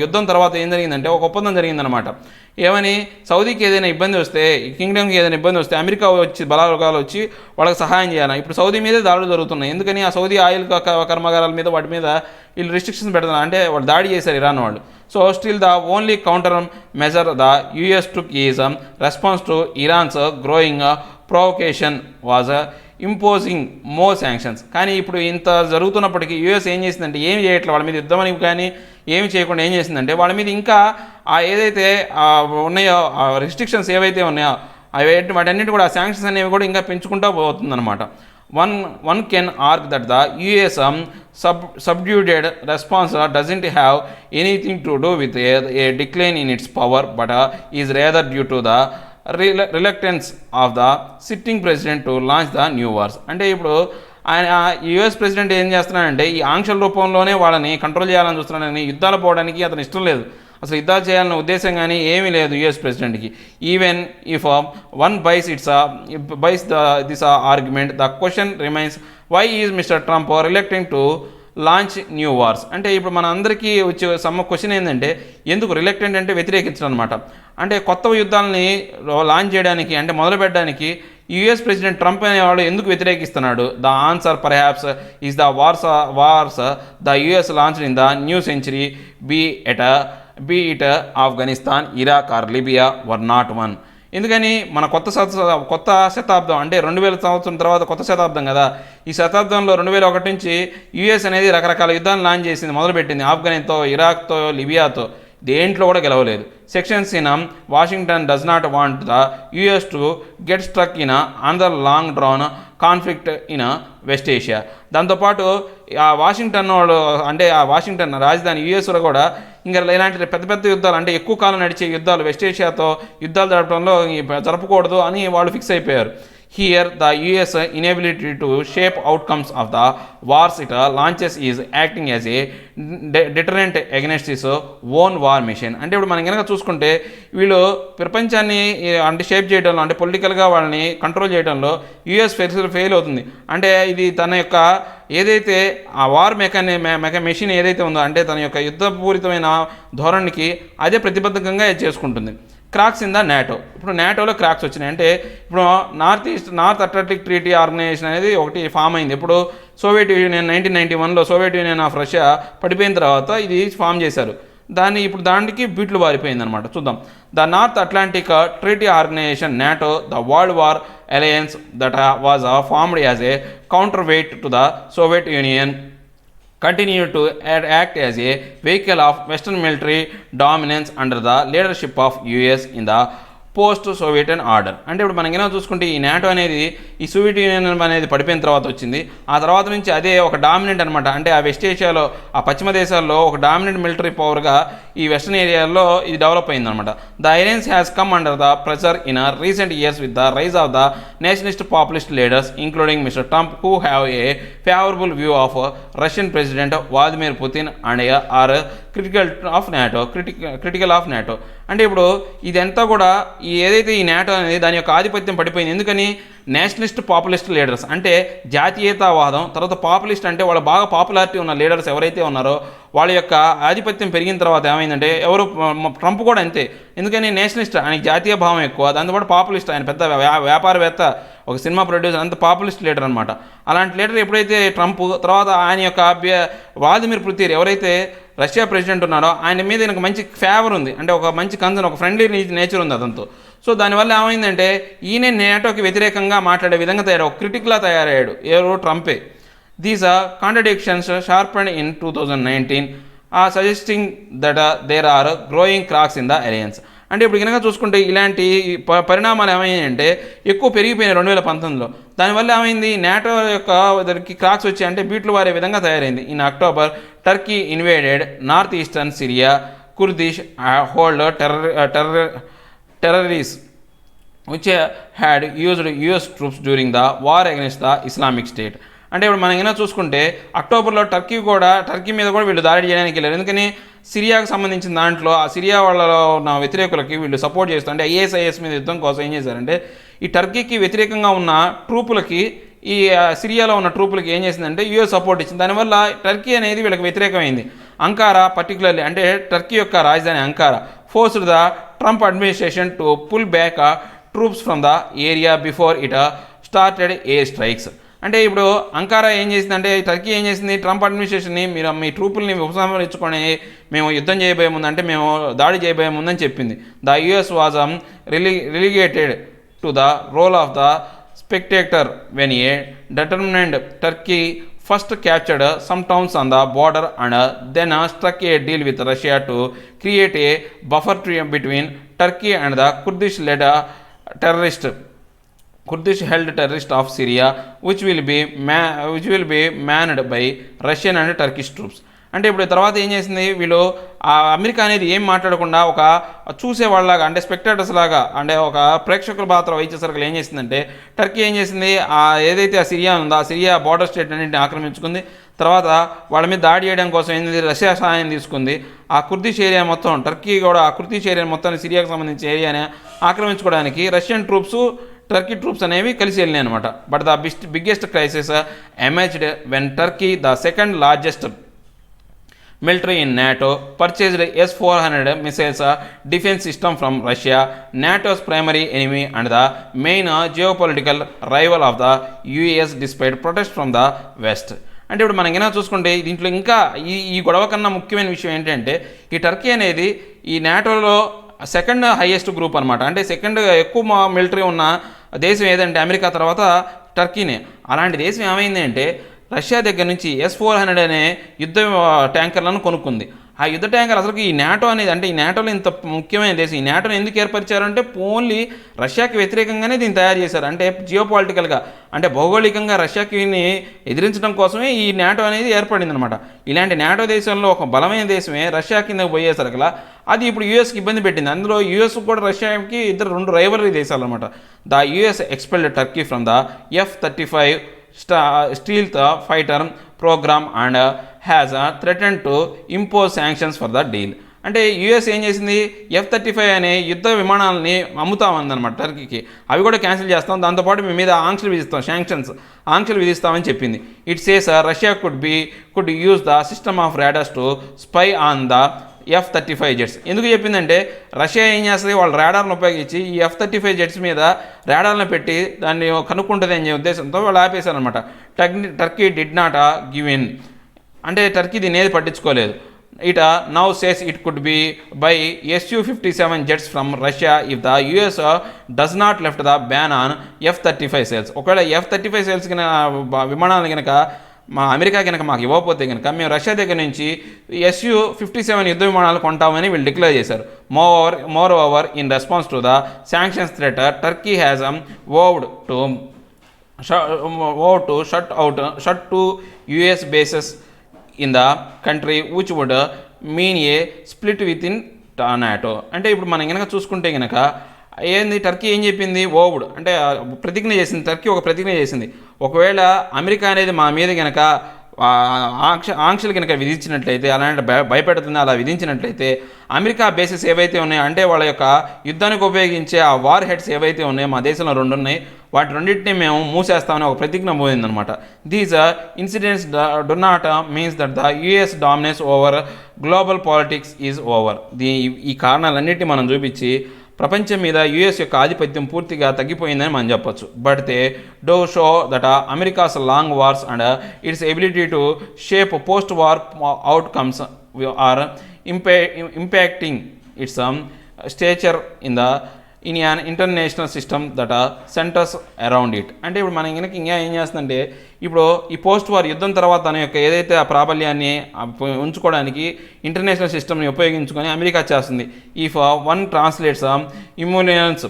యుద్ధం తర్వాత ఏం జరిగిందంటే ఒక ఒప్పందం జరిగిందనమాట. ఏమని, సౌదీకి ఏదైనా ఇబ్బంది వస్తే, కింగ్డమ్కి ఏదైనా ఇబ్బంది వస్తే అమెరికా వచ్చి బలాలు వచ్చి వాళ్ళకి సహాయం చేయాలి. ఇప్పుడు సౌదీ మీదే దాడులు జరుగుతున్నాయి. ఎందుకని ఆ సౌదీ ఆయిల్ కర్మాగారాల మీద వాటి మీద వీళ్ళు రిస్ట్రిక్షన్స్ పెడుతున్నారు, అంటే వాళ్ళు దాడి చేశారు ఇరాన్ వాళ్ళు. So still the only counter measure the US took is response to Iran's growing provocation was imposing more sanctions. కానీ ఇప్పుడు ఇంత జరుగుతున్నప్పటికీ యూఎస్ ఏం చేసిందంటే ఏమి చేయట్లేదు, వాళ్ళ మీద యుద్ధం అని కానీ ఏమి చేయకుండా ఏం చేసిందంటే వాళ్ళ మీద ఇంకా ఏదైతే ఉన్నాయో రిస్ట్రిక్షన్స్ ఏవైతే ఉన్నాయో వాటన్నిటి కూడా శాంక్షన్స్ అనేవి కూడా ఇంకా పెంచుకుంటూ పోతుందన్నమాట. One can argue that the US subdued response doesn't have anything to do with a decline in its power, but is rather due to the reluctance of the sitting president to launch the new wars. అంటే ఇప్పుడు ఆయన US president ఏం చేస్తున్నాడంటే ఈ ఆంక్షల రూపంలోనే వాళ్ళని control చేయాలని చూస్తున్నాడని, యుద్ధాలు పోవడానికి అతను ఇష్టం లేదు, అసలు యుద్ధాలు చేయాలన్న ఉద్దేశం కానీ ఏమీ లేదు యుఎస్ ప్రెసిడెంట్కి. Even if one buys this argument the question remains why is mister Trump reluctant to launch new wars. అంటే ఇప్పుడు మన అందరికీ వచ్చే క్వశ్చన్ ఏంటంటే ఎందుకు రిలక్టెంట్ అంటే వ్యతిరేకించడం అనమాట. అంటే కొత్త యుద్ధాలని లాంచ్ చేయడానికి అంటే మొదలు పెట్టడానికి యుఎస్ ప్రెసిడెంట్ ట్రంప్ అనేవాడు ఎందుకు వ్యతిరేకిస్తున్నాడు? The answer perhaps is the wars the US launch in the new century be it Afghanistan, Iraq or Libya were not won. ఎందుకని మన కొత్త శతాబ్దం అంటే 2000 సంవత్సరం తర్వాత కొత్త శతాబ్దం కదా, ఈ శతాబ్దంలో 2001 నుంచి యుఎస్ అనేది రకరకాల యుద్ధాలను లాంచ్ చేసింది, మొదలుపెట్టింది. ఆఫ్ఘనిస్తాన్తో, ఇరాక్తో, లిబియాతో, దేంట్లో కూడా గెలవలేదు. Sections in Washington does not want the US to get struck in another long drawn conflict in West Asia. దాంతోపాటు ఆ వాషింగ్టన్ రాజధాని యుఎస్లో కూడా ఇంకా ఇలాంటి పెద్ద పెద్ద యుద్ధాలు అంటే ఎక్కువ కాలం నడిచే యుద్ధాలు వెస్ట్ ఏషియాతో యుద్ధాలు జరపడంలో జరపకూడదు అని వాళ్ళు ఫిక్స్ అయిపోయారు. Here, the US inability to shape outcomes of the wars it launches is acting as a deterrent against its own war mission. అంటే ఇప్పుడు మనం కనుక చూసుకుంటే వీళ్ళు ప్రపంచాన్ని అంటే షేప్ చేయడంలో అంటే పొలిటికల్గా వాళ్ళని కంట్రోల్ చేయడంలో యుఎస్ ఫెయిల్ అవుతుంది. అంటే ఇది తన యొక్క ఏదైతే ఆ వార్ మెషిన్ ఏదైతే ఉందో అంటే తన యొక్క యుద్ధపూరితమైన ధోరణికి అదే ప్రతిబద్ధకంగా చేసుకుంటుంది. Cracks in the NATO. ఇప్పుడు నాటోలో క్రాక్స్ వచ్చినాయి. అంటే ఇప్పుడు నార్త్ అట్లాంటిక్ ట్రీటీ ఆర్గనైజేషన్ అనేది ఒకటి ఫామ్ అయింది. ఇప్పుడు సోవియట్ యూనియన్ 1991లో సోవియట్ యూనియన్ ఆఫ్ రష్యా పడిపోయిన తర్వాత ఇది ఫామ్ చేశారు. దానికి బీట్లు వారిపోయింది అనమాట. చూద్దాం. The North Atlantic Treaty Organization NATO the world war alliance that was formed as a counterweight to the Soviet Union continue to act as a vehicle of Western military dominance under the leadership of US in the post Soviet Union order. అంటే ఇప్పుడు మనం ఏమైనా చూసుకుంటే ఈ NATO అనేది ఈ Soviet union అనేది పడిపోయిన తర్వాత వచ్చింది. ఆ తర్వాత నుంచి అదే ఒక డామినెంట్ అనమాట. అంటే ఆ వెస్ట్ ఏషియాలో ఆ పశ్చిమ దేశాల్లో ఒక డామినెంట్ మిలిటరీ పవర్గా ఈ వెస్టర్న్ ఏరియాలో ఇది డెవలప్ అయిందనమాట. The alliance has come under the pressure in recent years with the rise of the nationalist populist leaders including Mr Trump who have a favourable view of Russian president Vladimir Putin and are critical of NATO. అంటే ఇప్పుడు ఇదంతా కూడా ఏదైతే ఈ NATO అనేది దాని యొక్క ఆధిపత్యం పడిపోయింది. ఎందుకని? నేషనలిస్ట్ పాపులిస్ట్ లీడర్స్ అంటే జాతీయతావాదం, తర్వాత పాపులిస్ట్ అంటే వాళ్ళు బాగా పాపులారిటీ ఉన్న లీడర్స్ ఎవరైతే ఉన్నారో వాళ్ళ యొక్క ఆధిపత్యం పెరిగిన తర్వాత ఏమైందంటే ట్రంప్ కూడా అంతే. ఎందుకని? నేషనలిస్ట్, ఆయనకి జాతీయ భావం ఎక్కువ, దాంతోపాటు పాపులిస్ట్, ఆయన పెద్ద వ్యాపారవేత్త, ఒక సినిమా ప్రొడ్యూసర్, అంత పాపులిస్ట్ లీడర్ అనమాట. అలాంటి లీడర్ ఎప్పుడైతే ట్రంప్ తర్వాత ఆయన యొక్క వ్లాదిమిర్ పుతిన్ ఎవరైతే రష్యా ప్రెసిడెంట్ ఉన్నారో ఆయన మీద ఈయనకు మంచి ఫేవర్ ఉంది, అంటే ఒక మంచి కన్సర్న్, ఒక ఫ్రెండ్లీ నేచర్ ఉంది అతనితో. సో దానివల్ల ఏమైందంటే ఈయన నేటోకి వ్యతిరేకంగా మాట్లాడే విధంగా ఒక క్రిటిక్లా తయారయ్యాడు. ఎవరు? ట్రంపే. These contradictions sharpened in 2019 suggesting that there are growing cracks in the alliance. అంటే ఇప్పుడు కనుక చూసుకుంటే ఇలాంటి పరిణామాలు ఏమైనాయంటే ఎక్కువ పెరిగిపోయినాయి 2019లో. దానివల్ల ఏమైంది? నాటో యొక్క దానికి క్రాక్స్ వచ్చాయి, అంటే బీట్లు వారే విధంగా తయారైంది. In October Turkey invaded north eastern Syria, Kurdish hold terrorists which had used US troops during the war against the Islamic State. అంటే ఇప్పుడు మనం ఏమైనా చూసుకుంటే అక్టోబర్లో టర్కీ మీద కూడా వీళ్ళు దాడి చేయడానికి వెళ్ళారు. ఎందుకని సిరియాకు సంబంధించిన దాంట్లో ఆ సిరియా వాళ్ళలో ఉన్న వ్యతిరేకులకి వీళ్ళు సపోర్ట్ చేస్తూ అంటే ఐఎస్ మీద యుద్ధం కోసం ఏం చేశారంటే ఈ టర్కీకి వ్యతిరేకంగా ఉన్న ట్రూపులకి ఈ సిరియాలో ఉన్న ట్రూపులకి ఏం చేసిందంటే యూఎస్ సపోర్ట్ ఇచ్చింది. దానివల్ల టర్కీ అనేది వీళ్ళకి వ్యతిరేకమైంది. అంకారా పర్టికులర్లీ అంటే టర్కీ యొక్క రాజధాని Ankara forced the Trump administration to pull back troops from the area before it started air strikes. అంటే ఇప్పుడు అంకారా ఏం చేసిందంటే టర్కీ ఏం చేసింది, ట్రంప్ అడ్మినిస్ట్రేషన్ని మీరు మీ ట్రూపుల్ని ఉపసంహరించుకొని మేము యుద్ధం చేయబోయే ముందు అంటే మేము దాడి చేయబోయే ముందని చెప్పింది. The US was relegated to the role of the spectator when a determined Turkey first captured some towns on the border and then struck a deal with Russia to create a buffer between Turkey and the Kurdish-held terrorist of Syria, which will be manned by Russian and Turkish troops. అంటే ఇప్పుడు తర్వాత ఏం చేసింది, వీళ్ళు ఆ America అనేది ఏం మాట్లాడకుండా ఒక చూసేవాళ్ళలాగా అంటే స్పెక్టేటర్స్ లాగా అంటే ఒక ప్రేక్షకుల పాత్ర వహించేసరికి ఏం చేసిందంటే టర్కీ ఏం చేసింది, ఏదైతే ఆ సిరియా ఉందో ఆ సిరియా బార్డర్ స్టేట్ అన్నింటిని ఆక్రమించుకుంది. తర్వాత వాళ్ళ మీద దాడి చేయడం కోసం ఏంది రష్యా సహాయం తీసుకుంది. ఆ కుర్దిష్ ఏరియా మొత్తం టర్కీ కూడా ఆ కుర్దిష్ ఏరియా మొత్తాన్ని సిరియాకు సంబంధించిన ఏరియాని ఆక్రమించుకోవడానికి రష్యన్ ట్రూప్స్ టర్కీ ట్రూప్స్ అనేవి కలిసి వెళ్ళినాయి అనమాట. But the biggest crisis emerged when Turkey the second largest military in NATO purchased S-400 missiles defense system from Russia, NATO's primary enemy and the main geopolitical rival of the US despite protest from the West. అంటే ఇప్పుడు మనం ఏమైనా చూసుకుంటే దీంట్లో ఇంకా ఈ గొడవ కన్నా ముఖ్యమైన విషయం ఏంటంటే ఈ టర్కీ అనేది ఈ నాటోలో సెకండ్ హైయెస్ట్ గ్రూప్ అనమాట. అంటే సెకండ్ ఎక్కువ మిలిటరీ ఉన్న దేశం ఏదంటే అమెరికా తర్వాత టర్కీనే. అలాంటి దేశం ఏమైంది అంటే రష్యా దగ్గర నుంచి S-400 అనే యుద్ధ ట్యాంకర్లను కొనుక్కుంది. ఆ యుద్ధ ట్యాంకర్ అసలు ఈ నాటో అనేది అంటే ఈ నాటోలో ఇంత ముఖ్యమైన దేశం ఈ నాటోని ఎందుకు ఏర్పరిచారంటే ఓన్లీ రష్యాకి వ్యతిరేకంగానే దీన్ని తయారు చేశారు. అంటే జియోపాలిటికల్గా అంటే భౌగోళికంగా రష్యాకి ఎదిరించడం కోసమే ఈ నాటో అనేది ఏర్పడింది అనమాట. ఇలాంటి నాటో దేశంలో ఒక బలమైన దేశమే రష్యా కింద పోయేసరికలా అది ఇప్పుడు యూఎస్కి ఇబ్బంది పెట్టింది. అందులో యూఎస్ కూడా రష్యాకి రెండు రైవలరీ దేశాలు అనమాట. The US expelled Turkey from the F-35 stealth fighter program and has threatened to impose sanctions for the deal. అంటే యూఎస్ ఏం చేసింది, F-35 అనే యుద్ధ విమానాలని అమ్ముతామన్నమాట టర్కీకి, అవి కూడా క్యాన్సిల్ చేస్తాం, దాంతోపాటు మీ మీద ఆంక్షలు విధిస్తామని చెప్పింది. It says Russia could use the system of radars to spy on the F-35 jets. ఎందుకు చెప్పిందంటే రష్యా ఏం చేస్తుంది, వాళ్ళ రాడార్ను ఉపయోగించి ఈ F-35 జెట్స్ మీద రాడార్లను పెట్టి దాన్ని కనుక్కుంటుంది అనే ఉద్దేశంతో వాళ్ళు ఆపేశారనమాట. Turkey did not give in అంటే టర్కీ దీన్ని ఏది పట్టించుకోలేదు. It now says it could be buy Su-57 jets from Russia if the US does not left the ban on F-35 sales. ఒకవేళ F-35 సేల్స్ కింద విమానాలను కనుక మా అమెరికా కనుక మాకు ఇవ్వకపోతే కనుక మేము రష్యా దగ్గర నుంచి Su-57 యుద్ధ విమానాలు కొంటామని వీళ్ళు డిక్లేర్ చేశారు. More over in response to the sanctions threat Turkey has vowed to shut two US bases in the country which would mean a split within NATO. అంటే ఇప్పుడు మనం కనుక చూసుకుంటే కనుక ఏంది టర్కీ ఏం చెప్పింది, ఓవుడ్ అంటే ప్రతిజ్ఞ చేసింది. టర్కీ ఒక ప్రతిజ్ఞ చేసింది, ఒకవేళ అమెరికా అనేది మా మీద కనుక ఆంక్షలు కనుక విధించినట్లయితే అలాంటి భయపెడుతుంది అలా విధించినట్లయితే అమెరికా బేసెస్ ఏవైతే ఉన్నాయో అంటే వాళ్ళ యొక్క యుద్ధానికి ఉపయోగించే ఆ వార్ హెడ్స్ ఏవైతే ఉన్నాయో మా దేశంలో 2 ఉన్నాయి, వాటి రెండింటినీ మేము మూసేస్తామని ఒక ప్రతిజ్ఞ పోయిందనమాట. These incidents do not means that the US dominates over global politics is over. ఈ కారణాలన్నింటినీ మనం చూపించి ప్రపంచం మీద యుఎస్ యొక్క ఆధిపత్యం పూర్తిగా తగ్గిపోయిందని మనం చెప్పొచ్చు. But they do show that America's long wars and its ability to shape post war outcomes are impacting its stature in an international system that centers around it. అంటే ఇప్పుడు మనం ఇంకా ఏం చేస్తుందంటే ఇప్పుడు ఈ పోస్ట్ వార్ యుద్ధం తర్వాత అనే యొక్క ఏదైతే ఆ ప్రాబల్యాన్ని ఉంచుకోవడానికి ఇంటర్నేషనల్ సిస్టమ్ని ఉపయోగించుకొని అమెరికా చేస్తుంది. If one translates Immanuel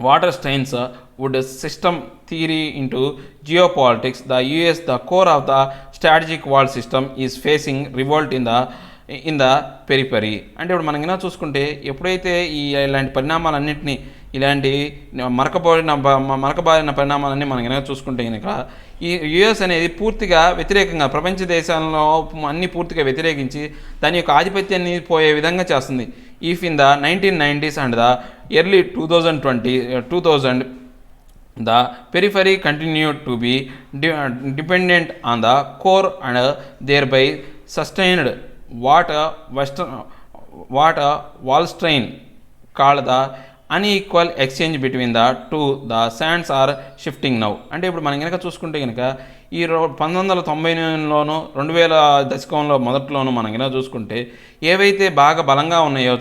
Wallerstein's would system theory into geopolitics, the US, the core of the strategic world system, is facing revolt in the periphery. అంటే ఇప్పుడు మనం చూసుకుంటే ఎప్పుడైతే ఇలాంటి పరిణామాలన్నింటినీ ఇలాంటి మరకబారిన పరిణామాలన్నీ మనం కనుక చూసుకుంటే కనుక ఈ యుఎస్ అనేది పూర్తిగా వ్యతిరేకంగా ప్రపంచ దేశాల్లో అన్ని పూర్తిగా వ్యతిరేకించి దాని యొక్క ఆధిపత్యాన్ని పోయే విధంగా చేస్తుంది. If in the 1990s and the early 2000 the periphery continued to be dependent on the core and thereby sustained what Wallstein called the unequal exchange between the two. The sands are shifting now. అంటే ఇప్పుడు మనం కనుక చూసుకుంటే కనుక ఈ 1990లోను 2000 దశకంలో మొదట్లోనూ మనం కనుక చూసుకుంటే ఏవైతే బాగా బలంగా ఉన్నాయో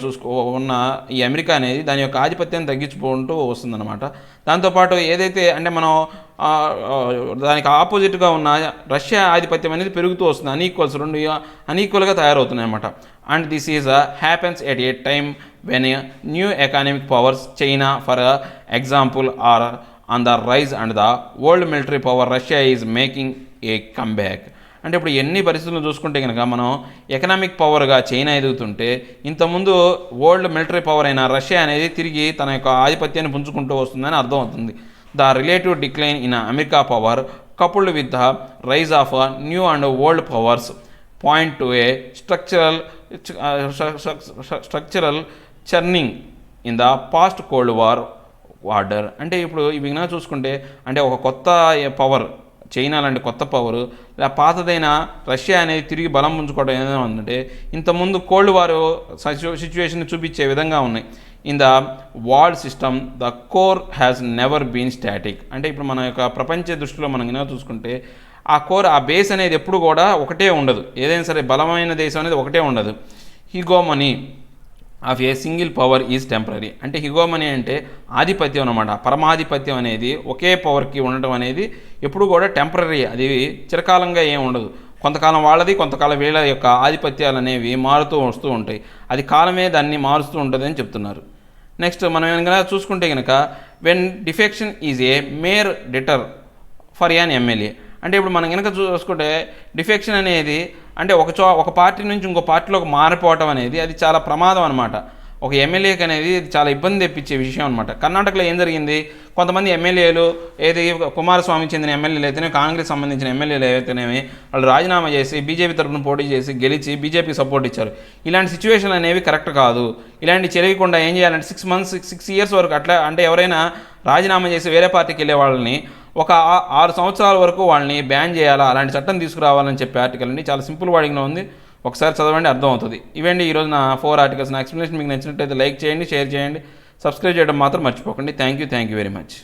ఉన్న ఈ అమెరికా అనేది దాని యొక్క ఆధిపత్యాన్ని తగ్గించుకుంటూ వస్తుందన్నమాట. దాంతోపాటు ఏదైతే అంటే మనం దానికి ఆపోజిట్గా ఉన్న రష్యా ఆధిపత్యం అనేది పెరుగుతూ వస్తుంది. రెండు అన్ఈక్వల్గా తయారవుతున్నాయి అన్నమాట. And this is happens at a time when new economic powers China for example are on the rise and the world military power Russia is making a comeback. అంటే ఇప్పుడు ఎన్ని పరిస్థితులు చూసుకుంటే కనుక మనం ఎకనామిక్ పవర్గా చైనా ఎదుగుతుంటే ఇంతకుముందు వరల్డ్ మిలిటరీ పవర్ అయిన రష్యా అనేది తిరిగి తన యొక్క ఆధిపత్యాన్ని పుంజుకుంటూ వస్తుందని అర్థమవుతుంది. The relative decline in America power coupled with the rise of new and world powers point to a structural churning in the post cold war order. అంటే ఇప్పుడు ఇవి చూసుకుంటే అంటే ఒక కొత్త పవర్ చైనా లాంటి కొత్త పవరు పాతదైన రష్యా అనేది తిరిగి బలం పుంజుకోవడం ఏదైనా ఉందంటే ఇంతకుముందు కోల్డ్ వార్ సిచ్యువేషన్ చూపించే విధంగా ఉన్నాయి. In the world system the core has never been static. అంటే ఇప్పుడు మన యొక్క ప్రపంచ దృష్టిలో మనం కనుక చూసుకుంటే ఆ కోర్ ఆ బేస్ అనేది ఎప్పుడు కూడా ఒకటే ఉండదు. ఏదైనా సరే బలమైన దేశం అనేది ఒకటే ఉండదు. Hegemony of a single power is temporary. అంటే హిగోమనీ అంటే ఆధిపత్యం అన్నమాట. పరమాధిపత్యం అనేది ఒకే పవర్కి ఉండటం అనేది ఎప్పుడు కూడా టెంపరీ, అది చిరకాలంగా ఏం ఉండదు. కొంతకాలం వాళ్ళది, కొంతకాలం వీళ్ళ యొక్క ఆధిపత్యాలు అనేవి మారుతూ వస్తూ ఉంటాయి. అది కాలమే దాన్ని మారుస్తూ ఉంటుంది అని చెప్తున్నారు. నెక్స్ట్ మనం కనుక చూసుకుంటే కనుక when defection is a mere deterrent for an MLA. అంటే ఇప్పుడు మనం కనుక చూసుకుంటే డిఫెక్షన్ అనేది అంటే ఒక పార్టీ నుంచి ఇంకో పార్టీలోకి మారిపోవటం అనేది అది చాలా ప్రమాదం అనమాట. ఒక ఎమ్మెల్యేకి అనేది చాలా ఇబ్బంది తెప్పించే విషయం అనమాట. కర్ణాటకలో ఏం జరిగింది, కొంతమంది ఎమ్మెల్యేలు ఏది కుమారస్వామికి చెందిన ఎమ్మెల్యేలు అయితేనే, కాంగ్రెస్ సంబంధించిన ఎమ్మెల్యేలు అయితేనేమి వాళ్ళు రాజీనామా చేసి బీజేపీ తరఫున పోటీ చేసి గెలిచి బీజేపీకి సపోర్ట్ ఇచ్చారు. ఇలాంటి సిచ్యువేషన్లు అనేవి కరెక్ట్ కాదు. ఇలాంటి చేయకుండా ఏం చేయాలంటే 6 years వరకు అట్లా అంటే ఎవరైనా రాజీనామా చేసి వేరే పార్టీకి వెళ్ళే వాళ్ళని ఒక 6 సంవత్సరాల వరకు వాళ్ళని బ్యాన్ చేయాలా, అలాంటి చట్టం తీసుకురావాలని చెప్పే ఆర్టికల్ అండి. చాలా సింపుల్ వర్డింగ్లో ఉంది, ఒకసారి చదవండి అర్థమవుతుంది. ఇవండి ఈరోజు నా 4 ఆర్టికల్స్. నా ఎక్స్ప్లెనేషన్ మీకు నచ్చినట్టయితే లైక్ చేయండి, షేర్ చేయండి, సబ్స్క్రైబ్ చేయడం మాత్రం మర్చిపోకండి. Thank you very much.